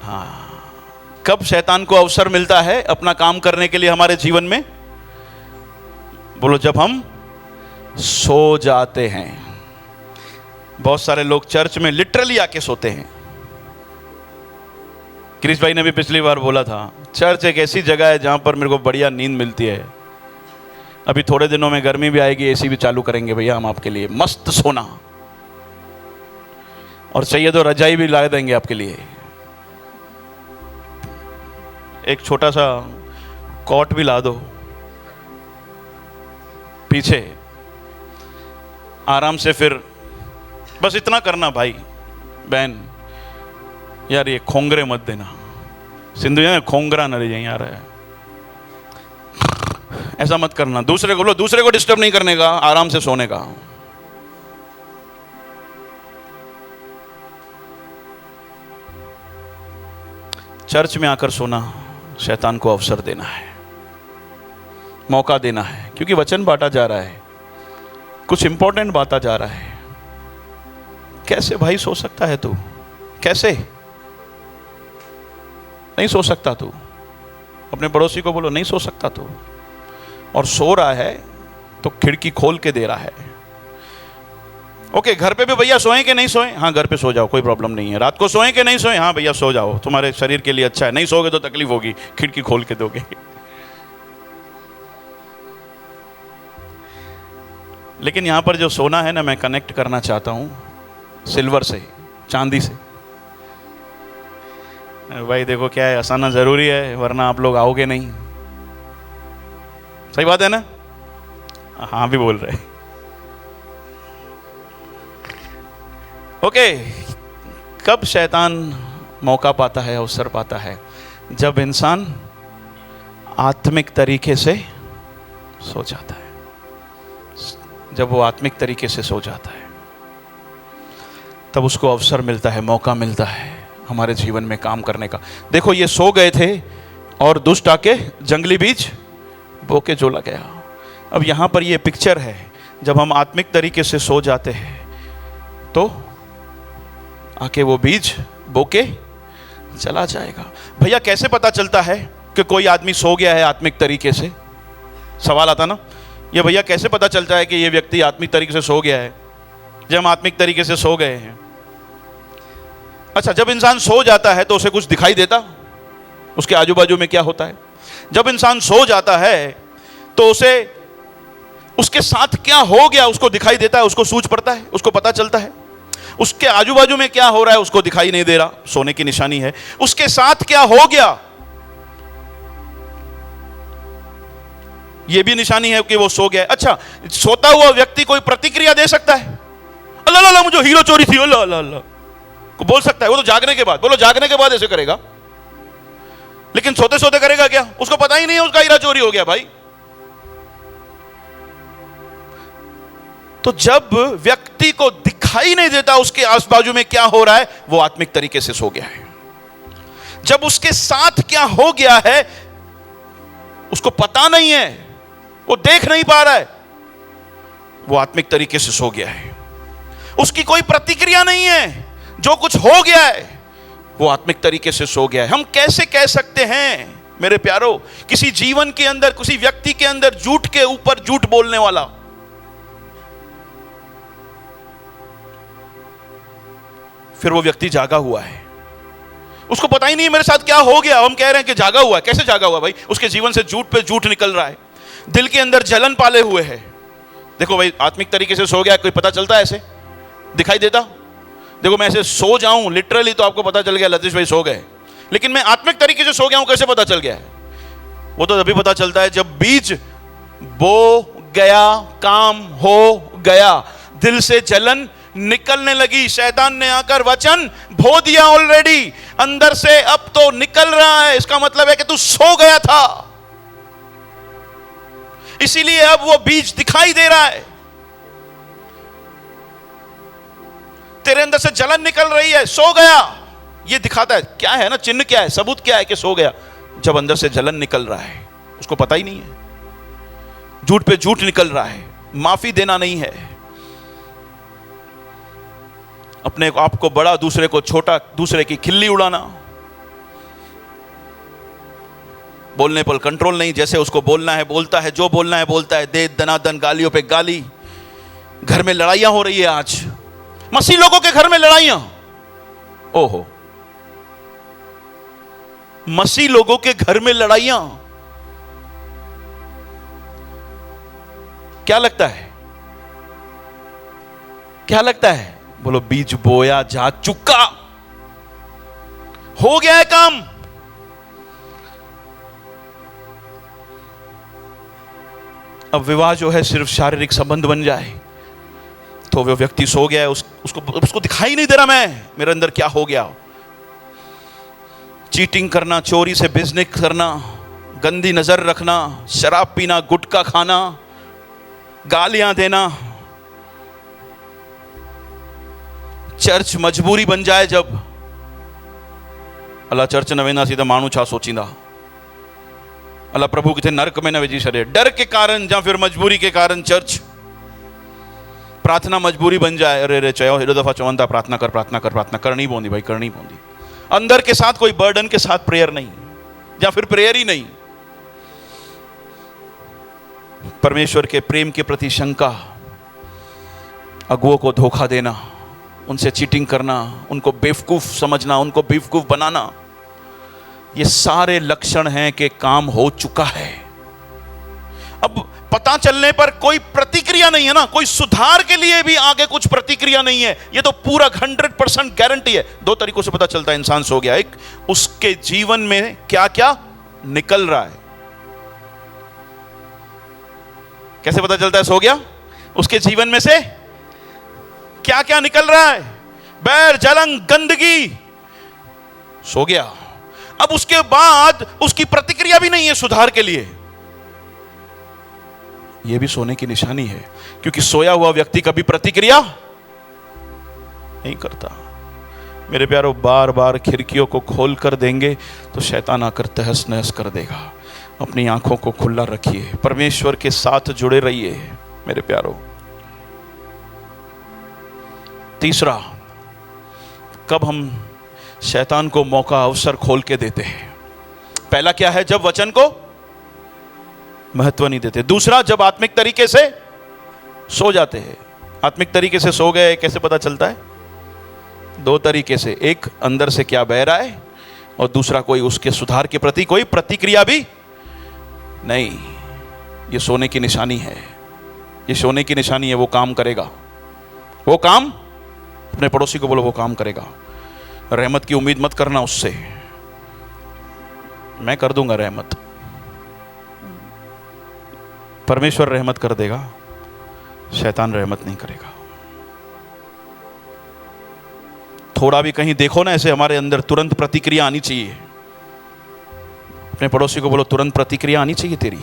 हाँ, कब शैतान को अवसर मिलता है अपना काम करने के लिए हमारे जीवन में? बोलो, जब हम सो जाते हैं। बहुत सारे लोग चर्च में लिटरली आके सोते हैं। क्रिश भाई ने भी पिछली बार बोला था, चर्च एक ऐसी जगह है जहां पर मेरे को बढ़िया नींद मिलती है। अभी थोड़े दिनों में गर्मी भी आएगी, एसी भी चालू करेंगे भैया हम आपके लिए, मस्त सोना, और चाहिए तो रजाई भी ला देंगे आपके लिए। एक छोटा सा कॉट भी ला दो पीछे, आराम से। फिर बस इतना करना भाई बहन, यार ये खोंगरे मत देना, सिंधु जी खोंगरा न रह जाए यार, ऐसा मत करना। दूसरे को बोलो, दूसरे को डिस्टर्ब नहीं करने का, आराम से सोने का। चर्च में आकर सोना शैतान को अवसर देना है, मौका देना है, क्योंकि वचन बांटा जा रहा है, कुछ इंपॉर्टेंट बांटा जा रहा है। कैसे भाई सो सकता है तू? कैसे नहीं सो सकता तू? अपने पड़ोसी को बोलो नहीं सो सकता तू। और सो रहा है तो खिड़की खोल के दे रहा है। ओके, घर पे भी भैया सोएं कि नहीं सोएं? हाँ घर पे सो जाओ, कोई प्रॉब्लम नहीं है। रात को सोएं कि नहीं सोएं? हाँ भैया सो जाओ, तुम्हारे शरीर के लिए अच्छा है। नहीं सोओगे तो तकलीफ होगी, खिड़की खोल के दोगे। लेकिन यहां पर जो सोना है ना, मैं कनेक्ट करना चाहता हूं सिल्वर से, चांदी से। भाई देखो क्या है, आसाना जरूरी है, वरना आप लोग आओगे नहीं। सही बात है ना? हाँ भी बोल रहे। ओके, कब शैतान मौका पाता है, अवसर पाता है? जब इंसान आत्मिक तरीके से सो जाता है। जब वो आत्मिक तरीके से सो जाता है तब उसको अवसर मिलता है, मौका मिलता है हमारे जीवन में काम करने का। देखो ये सो गए थे और दुष्ट आके जंगली बीज बोके जोला गया। अब यहां पर ये पिक्चर है, जब हम आत्मिक तरीके से सो जाते हैं तो आके वो बीज बोके चला जाएगा। भैया कैसे पता चलता है कि कोई आदमी सो गया है आत्मिक तरीके से? सवाल आता ना, ये भैया कैसे पता चलता है कि ये व्यक्ति आत्मिक तरीके से सो गया है? जब हम आत्मिक तरीके से सो गए हैं। अच्छा, जब इंसान सो जाता है तो उसे कुछ दिखाई देता? उसके आजू बाजू में क्या होता है? जब इंसान सो जाता है तो उसे उसके साथ क्या हो गया उसको दिखाई देता है, उसको सूझ पड़ता है, उसको पता चलता है। उसके आजू बाजू में क्या हो रहा है उसको दिखाई नहीं दे रहा, सोने की निशानी है। उसके साथ क्या हो गया यह भी निशानी है कि वो सो गया। अच्छा, सोता हुआ व्यक्ति कोई प्रतिक्रिया दे सकता है? अल्लाह अल्लाह मुझे हीरो चोरी थी, अल्लाह अल्लाह अल्लाह को बोल सकता है? वो तो जागने के बाद, बोलो जागने के बाद ऐसे करेगा, लेकिन सोते सोते करेगा क्या? उसको पता ही नहीं है उसका हीरा चोरी हो गया भाई। तो जब व्यक्ति को दिखाई नहीं देता उसके आस बाजू में क्या हो रहा है, वो आत्मिक तरीके से सो गया है। जब उसके साथ क्या हो गया है उसको पता नहीं है, वो देख नहीं पा रहा है, वो आत्मिक तरीके से सो गया है। उसकी कोई प्रतिक्रिया नहीं है, जो कुछ हो गया है वो आत्मिक तरीके से सो गया है। हम कैसे कह सकते हैं मेरे प्यारो, किसी जीवन के अंदर, किसी व्यक्ति के अंदर झूठ के ऊपर झूठ बोलने वाला, फिर वो व्यक्ति जागा हुआ है, उसको पता ही नहीं मेरे साथ क्या हो गया, हम कह रहे हैं कि जागा हुआ है। कैसे जागा हुआ भाई? उसके जीवन से झूठ पे झूठ निकल रहा है, दिल के अंदर जलन पाले हुए है। देखो भाई, आत्मिक तरीके से सो गया, कोई पता चलता है? ऐसे दिखाई देता? देखो मैं ऐसे सो जाऊं लिटरली तो आपको पता चल गया लतीश भाई सो गए, लेकिन मैं आत्मिक तरीके से सो गया हूं, कैसे पता चल गया है? वो तो तभी पता चलता है जब बीज बो गया, काम हो गया, दिल से जलन निकलने लगी। शैतान ने आकर वचन बो दिया ऑलरेडी, अंदर से अब तो निकल रहा है। इसका मतलब है कि तू सो गया था, इसीलिए अब वो बीज दिखाई दे रहा है। तेरे अंदर से जलन निकल रही है, सो गया। ये दिखाता है क्या है ना, चिन्ह क्या है, सबूत क्या है कि सो गया? जब अंदर से जलन निकल रहा है, उसको पता ही नहीं है, झूठ पे झूठ निकल रहा है, माफी देना नहीं है, अपने आप को बड़ा, दूसरे को छोटा, दूसरे की खिल्ली उड़ाना, बोलने पर कंट्रोल नहीं, जैसे उसको बोलना है बोलता है, जो बोलना है बोलता है, दे दनादन, गालियों पे गाली। घर में लड़ाइयां हो रही है आज, मसीह लोगों के घर में लड़ाइयां। ओहो, मसीह लोगों के घर में लड़ाइयां। क्या लगता है, क्या लगता है? बोलो, बीज बोया जा चुका, हो गया है काम। अब विवाह जो है सिर्फ शारीरिक संबंध बन जाए तो वो व्यक्ति सो गया है, उसको दिखाई नहीं दे रहा मैं मेरे अंदर क्या हो गया। चीटिंग करना, चोरी से बिजनेस करना, गंदी नजर रखना, शराब पीना, गुटखा खाना, गालियां देना, चर्च मजबूरी बन जाए जब अल्लाह चर्च न वेंदा सी तो माण्हू छा सोचींदा, अल्लाह प्रभु किथे नरक में न विझी छॾे। डर के कारण या फिर मजबूरी के कारण चर्च, प्रार्थना मजबूरी बन जाए। अरे रे चयो, हेॾो दफ़ा चवनि था प्रार्थना कर, प्रार्थना कर, प्रार्थना करनी पवंदी भाई, करनी पवंदी। अंदर के साथ कोई बर्डन के साथ प्रेयर नहीं, या फिर प्रेयर ही नहीं। परमेश्वर के प्रेम के प्रति शंका, अगुओं को धोखा देना, उनसे चीटिंग करना, उनको बेवकूफ समझना, उनको बेवकूफ बनाना, ये सारे लक्षण हैं कि काम हो चुका है। अब पता चलने पर कोई प्रतिक्रिया नहीं है ना, कोई सुधार के लिए भी आगे कुछ प्रतिक्रिया नहीं है, ये तो पूरा 100% गारंटी है। दो तरीकों से पता चलता है इंसान सो गया। एक, उसके जीवन में क्या क्या निकल रहा है। कैसे पता चलता है सो गया? उसके जीवन में से क्या क्या निकल रहा है। बैर, जलन, गंदगी, सो गया। अब उसके बाद उसकी प्रतिक्रिया भी नहीं है सुधार के लिए, यह भी सोने की निशानी है, क्योंकि सोया हुआ व्यक्ति कभी प्रतिक्रिया नहीं करता। मेरे प्यारो, बार बार खिड़कियों को खोल कर देंगे तो शैतान आकर तहस नहस कर देगा। अपनी आंखों को खुला रखिए, परमेश्वर के साथ जुड़े रहिए मेरे प्यारो। तीसरा, कब हम शैतान को मौका, अवसर खोल के देते हैं। पहला क्या है? जब वचन को महत्व नहीं देते। दूसरा, जब आत्मिक तरीके से सो जाते हैं। आत्मिक तरीके से सो गए कैसे पता चलता है? दो तरीके से, एक अंदर से क्या बह रहा है, और दूसरा कोई उसके सुधार के प्रति कोई प्रतिक्रिया भी नहीं। ये सोने की निशानी है, ये सोने की निशानी है। वो काम करेगा, वो काम, अपने पड़ोसी को बोलो वो काम करेगा। रहमत की उम्मीद मत करना उससे, मैं कर दूंगा रहमत, परमेश्वर रहमत कर देगा, शैतान रहमत नहीं करेगा। थोड़ा भी कहीं देखो ना ऐसे, हमारे अंदर तुरंत प्रतिक्रिया आनी चाहिए। अपने पड़ोसी को बोलो तुरंत प्रतिक्रिया आनी चाहिए तेरी।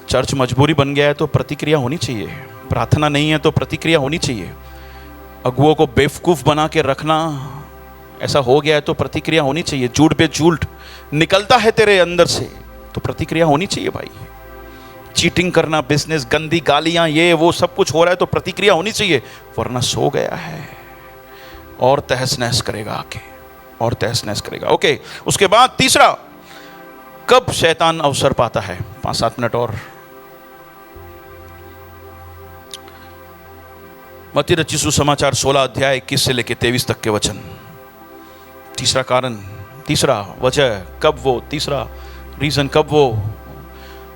चर्च मजबूरी बन गया है तो प्रतिक्रिया होनी चाहिए, प्रार्थना नहीं है तो प्रतिक्रिया होनी चाहिए। अगुओं को बेवकूफ बना के रखना, ऐसा हो गया है तो प्रतिक्रिया होनी चाहिए। झूठ पे झूठ निकलता है तेरे अंदर से तो प्रतिक्रिया होनी चाहिए भाई। चीटिंग करना, बिजनेस, गंदी गालियां, ये वो सब कुछ हो रहा है तो प्रतिक्रिया होनी चाहिए, वरना सो गया है और तहस नहस करेगा आके, और तहस नहस करेगा। ओके, उसके बाद तीसरा, कब शैतान अवसर पाता है। 5-7 मिनट और। मत्ती रचित सुसमाचार 16 अध्याय 21 से लेकर 23 तक के वचन। तीसरा कारण, तीसरा वजह कब वो, तीसरा रीजन कब वो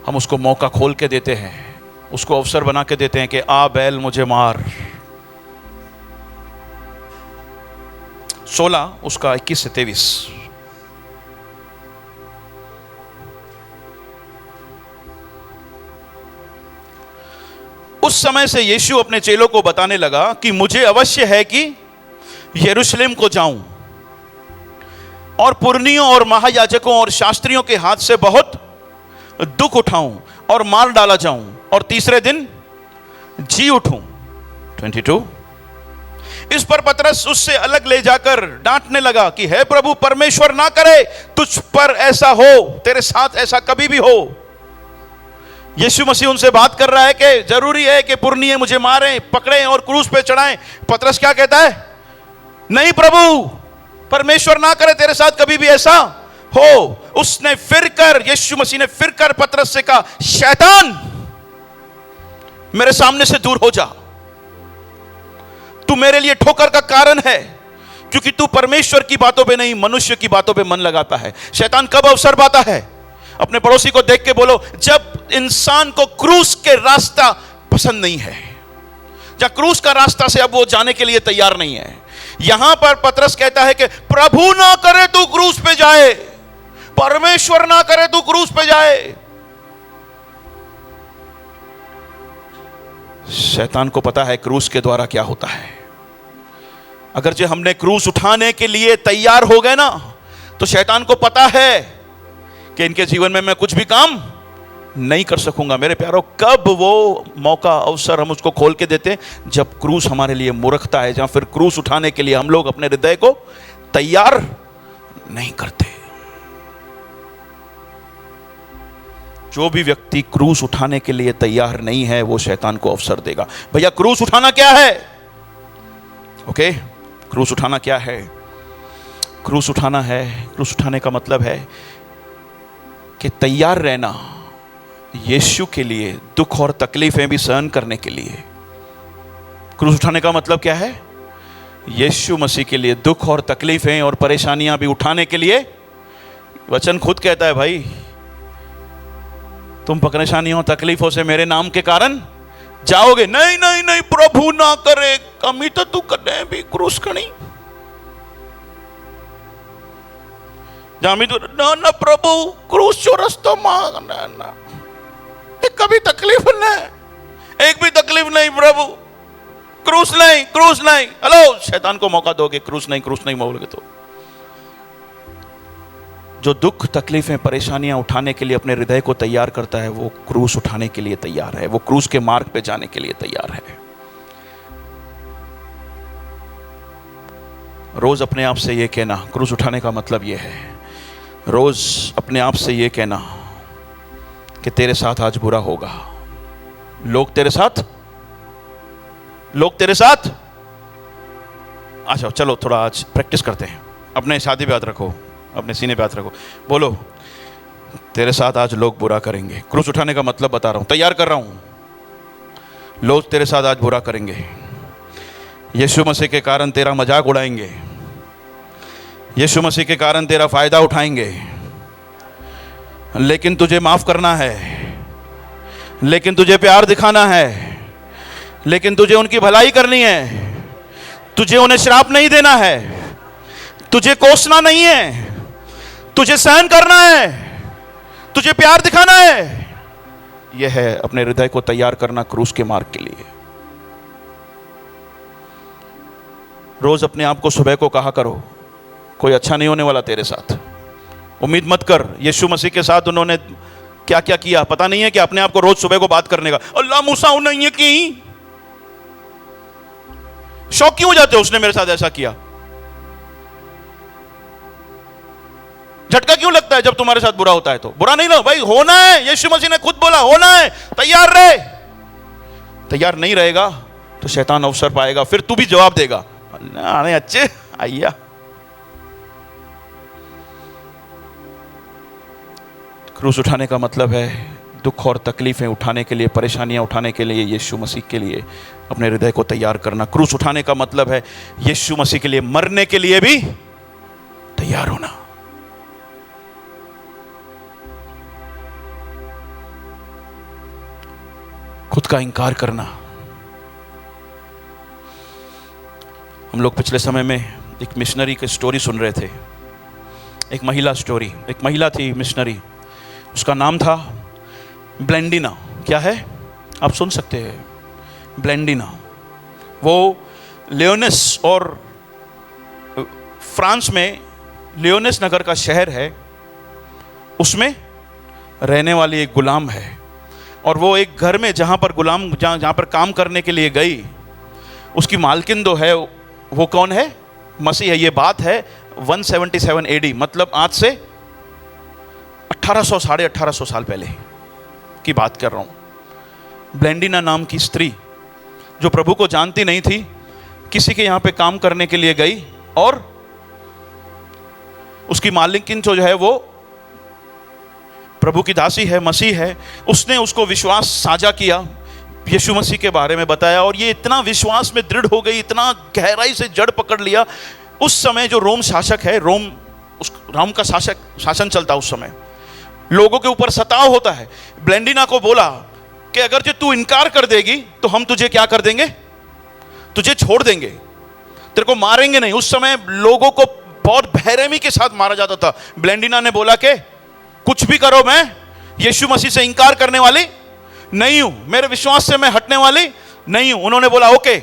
हम उसको मौका खोल के देते हैं, उसको अवसर बना के देते हैं कि आ बैल मुझे मार। 16 उसका 21 से 23। उस समय से यीशु अपने चेलों को बताने लगा कि मुझे अवश्य है कि यरूशलेम को जाऊं और पुरनियों और महायाजकों और शास्त्रियों के हाथ से बहुत दुख उठाऊं और मार डाला जाऊं और तीसरे दिन जी उठूं। 22। इस पर पतरस उससे अलग ले जाकर डांटने लगा कि हे प्रभु, परमेश्वर ना करे तुझ पर ऐसा हो, तेरे साथ ऐसा कभी भी हो। यीशु मसीह उनसे बात कर रहा है कि जरूरी है कि पुरनिये मुझे मारें, पकड़ें और क्रूस पे चढ़ाएं। पतरस क्या कहता है? नहीं प्रभु, परमेश्वर ना करे तेरे साथ कभी भी ऐसा हो। उसने फिरकर, यीशु मसीह ने फिरकर पतरस से कहा, शैतान मेरे सामने से दूर हो जा, तू मेरे लिए ठोकर का कारण है, क्योंकि तू परमेश्वर की बातों पे नहीं मनुष्य की बातों पे मन लगाता है। शैतान कब अवसर पाता है? अपने पड़ोसी को देख के बोलो, जब इंसान को क्रूस के रास्ता पसंद नहीं है, जब क्रूस का रास्ता से अब वो जाने के लिए तैयार नहीं है। यहां पर पतरस कहता है कि प्रभु ना करे तू क्रूस पे जाए, परमेश्वर ना करे तू क्रूस पे जाए। शैतान को पता है क्रूस के द्वारा क्या होता है। अगर जो हमने क्रूस उठाने के लिए तैयार हो गए ना, तो शैतान को पता है कि इनके जीवन में मैं कुछ भी काम नहीं कर सकूंगा। मेरे प्यारों, कब वो मौका अवसर हम उसको खोल के देते? जब क्रूस हमारे लिए मूर्खता है, जहां फिर क्रूस उठाने के लिए हम लोग अपने हृदय को तैयार नहीं करते। जो भी व्यक्ति क्रूस उठाने के लिए तैयार नहीं है, वो शैतान को अवसर देगा। भैया, क्रूस उठाना क्या है? ओके, क्रूस उठाना क्या है? क्रूस उठाना है, क्रूस उठाने का मतलब है कि तैयार रहना यीशु के लिए दुख और तकलीफें भी सहन करने के लिए। क्रूस उठाने का मतलब क्या है? यीशु मसीह के लिए दुख और तकलीफें और परेशानियां भी उठाने के लिए। वचन खुद कहता है, भाई तुम परेशानियों तकलीफों से मेरे नाम के कारण जाओगे। नहीं नहीं नहीं, प्रभु ना करे, कमी तो तू कदे भी क्रूस कणी जामी तो ना ना प्रभु क्रूस जो रस्तो मांग ना ना, कभी तकलीफ नहीं, एक भी तकलीफ नहीं प्रभु, क्रूस नहीं, क्रूस नहीं। हेलो, शैतान को मौका दोगे क्रूस नहीं, क्रूस नहीं बोलोगे तो। जो दुख तकलीफें परेशानियां उठाने के लिए अपने हृदय को तैयार करता है, वो क्रूस उठाने के लिए तैयार है, वो क्रूस के मार्ग पे जाने के लिए तैयार है। रोज अपने आप से ये कहना, क्रूस उठाने का मतलब ये है, रोज अपने आप से ये कहना कि तेरे साथ आज बुरा होगा, लोग तेरे साथ अच्छा चलो थोड़ा आज प्रैक्टिस करते हैं। अपने शादी पे हाथ रखो, अपने सीने पे हाथ रखो, बोलो तेरे साथ आज लोग बुरा करेंगे। क्रूस उठाने का मतलब बता रहा हूं, तैयार कर रहा हूं। लोग तेरे साथ आज बुरा करेंगे, यीशु मसीह के कारण तेरा मजाक उड़ाएंगे, यीशु मसीह के कारण तेरा फायदा उठाएंगे, लेकिन तुझे माफ करना है, लेकिन तुझे प्यार दिखाना है, लेकिन तुझे उनकी भलाई करनी है, तुझे उन्हें श्राप नहीं देना है, तुझे कोसना नहीं है, तुझे सहन करना है, तुझे प्यार दिखाना है। यह है अपने हृदय को तैयार करना क्रूस के मार्ग के लिए। रोज अपने आप को सुबह को कहा करो, कोई अच्छा नहीं होने वाला तेरे साथ। उम्मीद मत कर, यीशु मसीह के साथ उन्होंने क्या क्या किया पता नहीं है कि अपने आप को रोज सुबह को बात करने का, अल्लाह मूसा नहीं है कि शौक क्यों हो जाते हो, उसने मेरे साथ ऐसा किया। झटका क्यों लगता है जब तुम्हारे साथ बुरा होता है? तो बुरा नहीं ना भाई, होना है। यीशु मसीह ने खुद बोला होना है, तैयार रहे। तैयार नहीं रहेगा तो शैतान अवसर पाएगा, फिर तू भी जवाब देगा, अरे अच्छे आइया। क्रूस उठाने का मतलब है दुख और तकलीफें उठाने के लिए, परेशानियां उठाने के लिए यीशु मसीह के लिए अपने हृदय को तैयार करना। क्रूस उठाने का मतलब है यीशु मसीह के लिए मरने के लिए भी तैयार होना। खुद का इंकार करना। हम लोग पिछले समय में एक मिशनरी की स्टोरी सुन रहे थे, एक महिला स्टोरी। एक महिला थी मिशनरी, उसका नाम था ब्लेंडिना। क्या है आप सुन सकते हैं, ब्लेंडिना। वो लियोनेस और फ्रांस में लियोनेस नगर का शहर है, उसमें रहने वाली एक गुलाम है। और वो एक घर में जहाँ पर काम करने के लिए गई, उसकी मालकिन जो है वो कौन है? मसीह है। ये बात है 177 AD, मतलब आज से 1800 साढ़े 1800 साल पहले की बात कर रहा हूँ। ब्लेंडिना नाम की स्त्री जो प्रभु को जानती नहीं थी, किसी के यहाँ पे काम करने के लिए गई और उसकी मालकिन जो है वो प्रभु की दासी है, मसीह है। उसने उसको विश्वास साझा किया, यीशु मसीह के बारे में बताया, और ये इतना विश्वास में दृढ़ हो गई, इतना गहराई से जड़ पकड़ लिया, उस समय जो रोम शासक है, रोम का शासन चलता उस समय, लोगों के ऊपर सताव होता है। ब्लेंडिना को बोला कि अगर जो तू इनकार कर देगी तो हम तुझे क्या कर देंगे, तुझे छोड़ देंगे, तेरे को मारेंगे नहीं। उस समय लोगों को बहुत बेरहमी के साथ मारा जाता था। ब्लेंडिना ने बोला कि कुछ भी करो, मैं यीशु मसीह से इंकार करने वाली नहीं हूं, मेरे विश्वास से मैं हटने वाली नहीं हूं। उन्होंने बोला ओके।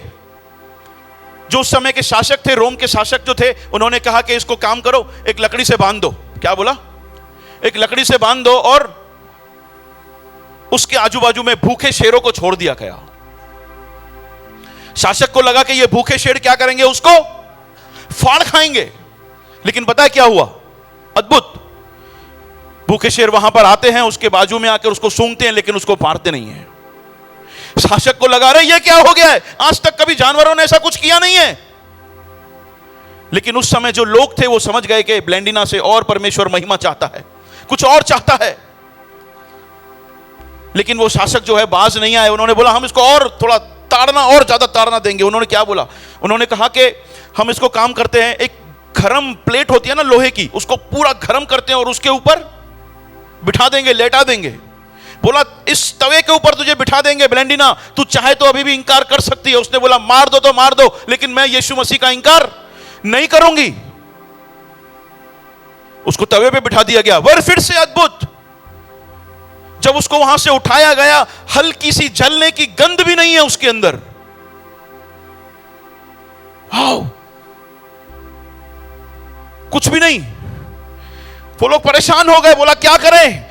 जो उस समय के शासक थे, रोम के शासक जो थे, उन्होंने कहा कि इसको काम करो, एक लकड़ी से बांध दो। क्या बोला? एक लकड़ी से बांध दो, और उसके आजू बाजू में भूखे शेरों को छोड़ दिया गया। शासक को लगा कि ये भूखे शेर क्या करेंगे, उसको फाड़ खाएंगे। लेकिन पता है क्या हुआ? अद्भुत। भूखे शेर वहां पर आते हैं, उसके बाजू में आकर उसको सूंघते हैं, लेकिन उसको मारते नहीं है। शासक को लगा रहे ये क्या हो गया है, आज तक कभी जानवरों ने ऐसा कुछ किया नहीं है। लेकिन उस समय जो लोग थे वो समझ गए कि ब्लेंडिना से और परमेश्वर महिमा चाहता है, कुछ और चाहता है। लेकिन वो शासक जो है बाज नहीं आए। उन्होंने बोला हम इसको और थोड़ा ताड़ना, और ज्यादा ताड़ना देंगे। उन्होंने क्या बोला? उन्होंने कहा कि हम इसको काम करते हैं, एक गरम प्लेट होती है ना लोहे की, उसको पूरा गरम करते हैं और उसके ऊपर बिठा देंगे, लेटा देंगे। बोला इस तवे के ऊपर तुझे बिठा देंगे ब्लेंडिना, तू चाहे तो अभी भी इंकार कर सकती है। उसने बोला मार दो तो मार दो, लेकिन मैं यीशु मसीह का इंकार नहीं करूंगी। उसको तवे पे बिठा दिया गया। वर फिर से अद्भुत, जब उसको वहां से उठाया गया, हल्की सी जलने की गंध भी नहीं है उसके अंदर। हाउ, कुछ भी नहीं। वो लोग परेशान हो गए। बोला क्या करें,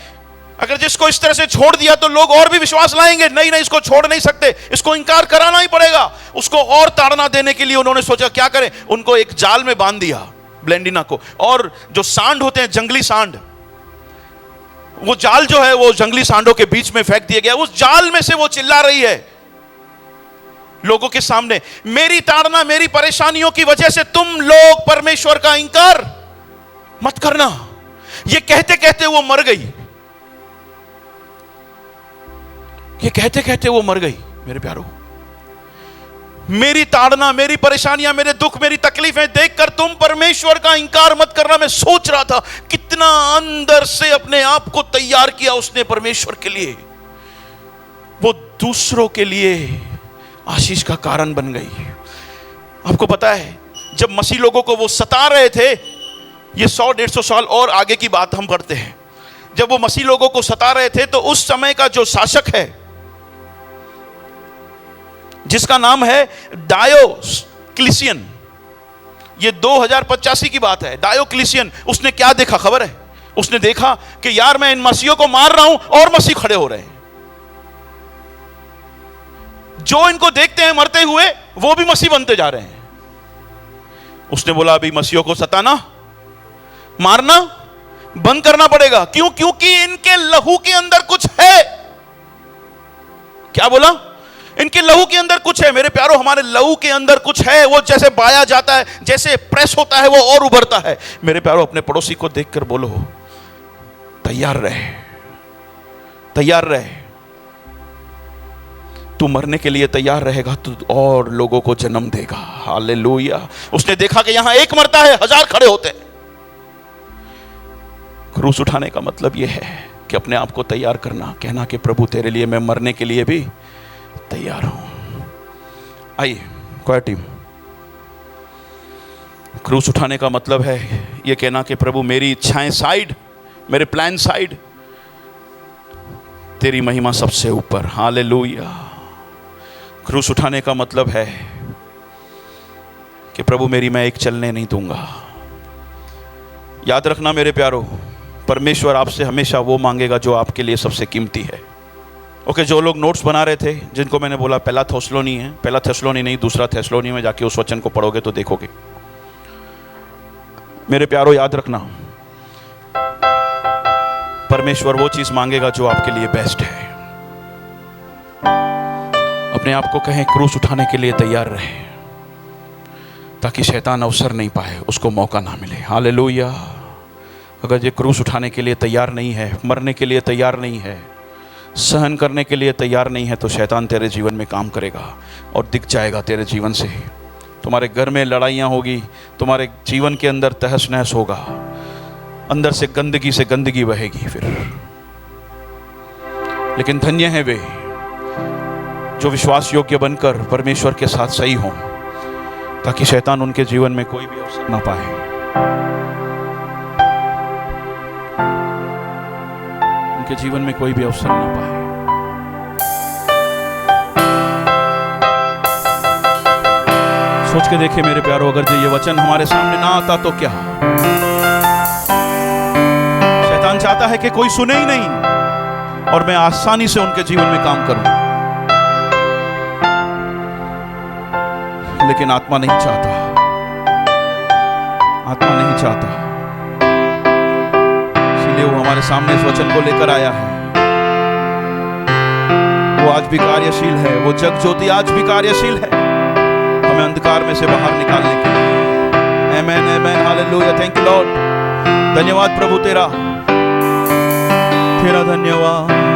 अगर जिसको इस तरह से छोड़ दिया तो लोग और भी विश्वास लाएंगे। नहीं नहीं, इसको छोड़ नहीं सकते, इसको इंकार कराना ही पड़ेगा। उसको और ताड़ना देने के लिए उन्होंने सोचा क्या करें। उनको एक जाल में बांध दिया ब्लेंडिना को, और जो सांड होते हैं, जंगली सांड, वो जाल जो है वो जंगली सांडों के बीच में फेंक दिया गया। उस जाल में से वो चिल्ला रही है लोगों के सामने, मेरी ताड़ना, मेरी परेशानियों की वजह से तुम लोग परमेश्वर का इंकार मत करना। ये कहते कहते वो मर गई। ये कहते कहते वो मर गई। मेरे प्यारो, मेरी ताड़ना, मेरी परेशानियां, मेरे दुख, मेरी तकलीफें देखकर तुम परमेश्वर का इंकार मत करना। मैं सोच रहा था कितना अंदर से अपने आप को तैयार किया उसने परमेश्वर के लिए। वो दूसरों के लिए आशीष का कारण बन गई। आपको पता है जब मसीह लोगों को वो सता रहे थे, ये 100-150 साल और आगे की बात हम करते हैं, जब वो मसीह लोगों को सता रहे थे तो उस समय का जो शासक है, जिसका नाम है डायोक्लिशियन, ये 2085 की बात है। डायोक्लिशियन, उसने क्या देखा खबर है? उसने देखा कि यार मैं इन मसीहों को मार रहा हूं और मसीह खड़े हो रहे हैं। जो इनको देखते हैं मरते हुए वो भी मसीह बनते जा रहे हैं। उसने बोला अभी मसीहों को सताना, मारना बंद करना पड़ेगा। क्यों? क्योंकि इनके लहू के अंदर कुछ है। क्या बोला? इनके लहू के अंदर कुछ है। मेरे प्यारो, हमारे लहू के अंदर कुछ है। वो जैसे बाया जाता है, जैसे प्रेस होता है, वो और उभरता है। मेरे प्यारो, अपने पड़ोसी को देखकर बोलो तैयार रहे, तैयार रहे। तू मरने के लिए तैयार रहेगा तो और लोगों को जन्म देगा। हालेलुया। उसने देखा कि यहां एक मरता है, 1000 खड़े होते हैं। क्रूस उठाने का मतलब यह है कि अपने आप को तैयार करना, कहना कि प्रभु तेरे लिए मैं मरने के लिए भी तैयार हूं। आइए कोई टीम, क्रूस उठाने का मतलब है यह कहना कि प्रभु मेरी इच्छाएं साइड, मेरे प्लान साइड, तेरी महिमा सबसे ऊपर। हालेलुया। क्रूस उठाने का मतलब है कि प्रभु मेरी मैं एक चलने नहीं दूंगा। याद रखना मेरे प्यारो, परमेश्वर आपसे हमेशा वो मांगेगा जो आपके लिए सबसे कीमती है। ओके, जो लोग नोट्स बना रहे थे, जिनको मैंने बोला पहला थेसलोनी है, पहला थेसलोनी नहीं दूसरा थेसलोनी में जाके उस वचन को पढ़ोगे तो देखोगे। मेरे प्यारो याद रखना, परमेश्वर वो चीज मांगेगा जो आपके लिए बेस्ट है। अपने आप को कहें क्रूस उठाने के लिए तैयार रहे, ताकि शैतान अवसर नहीं पाए, उसको मौका ना मिले। हालेलुया। अगर ये क्रूस उठाने के लिए तैयार नहीं है, मरने के लिए तैयार नहीं है, सहन करने के लिए तैयार नहीं है, तो शैतान तेरे जीवन में काम करेगा और दिख जाएगा तेरे जीवन से तुम्हारे घर में लड़ाइयाँ होगी, तुम्हारे जीवन के अंदर तहस नहस होगा, अंदर से गंदगी बहेगी फिर। लेकिन धन्य है वे जो विश्वास योग्य बनकर परमेश्वर के साथ सही हों, ताकि शैतान उनके जीवन में कोई भी अवसर ना पाए। उनके जीवन में कोई भी अवसर ना पाए। सोच के देखिए मेरे प्यारो, अगर जो ये वचन हमारे सामने ना आता तो क्या? शैतान चाहता है कि कोई सुने ही नहीं और मैं आसानी से उनके जीवन में काम करूं, लेकिन आत्मा नहीं चाहता। आत्मा नहीं चाहता, इसलिए वो हमारे सामने इस वचन को लेकर आया है। वो आज भी कार्यशील है, वो जग ज्योति आज भी कार्यशील है, हमें अंधकार में से बाहर निकालने के लिए। आमेन, आमेन, हालेलुया, थैंक यू लॉर्ड। धन्यवाद प्रभु तेरा धन्यवाद।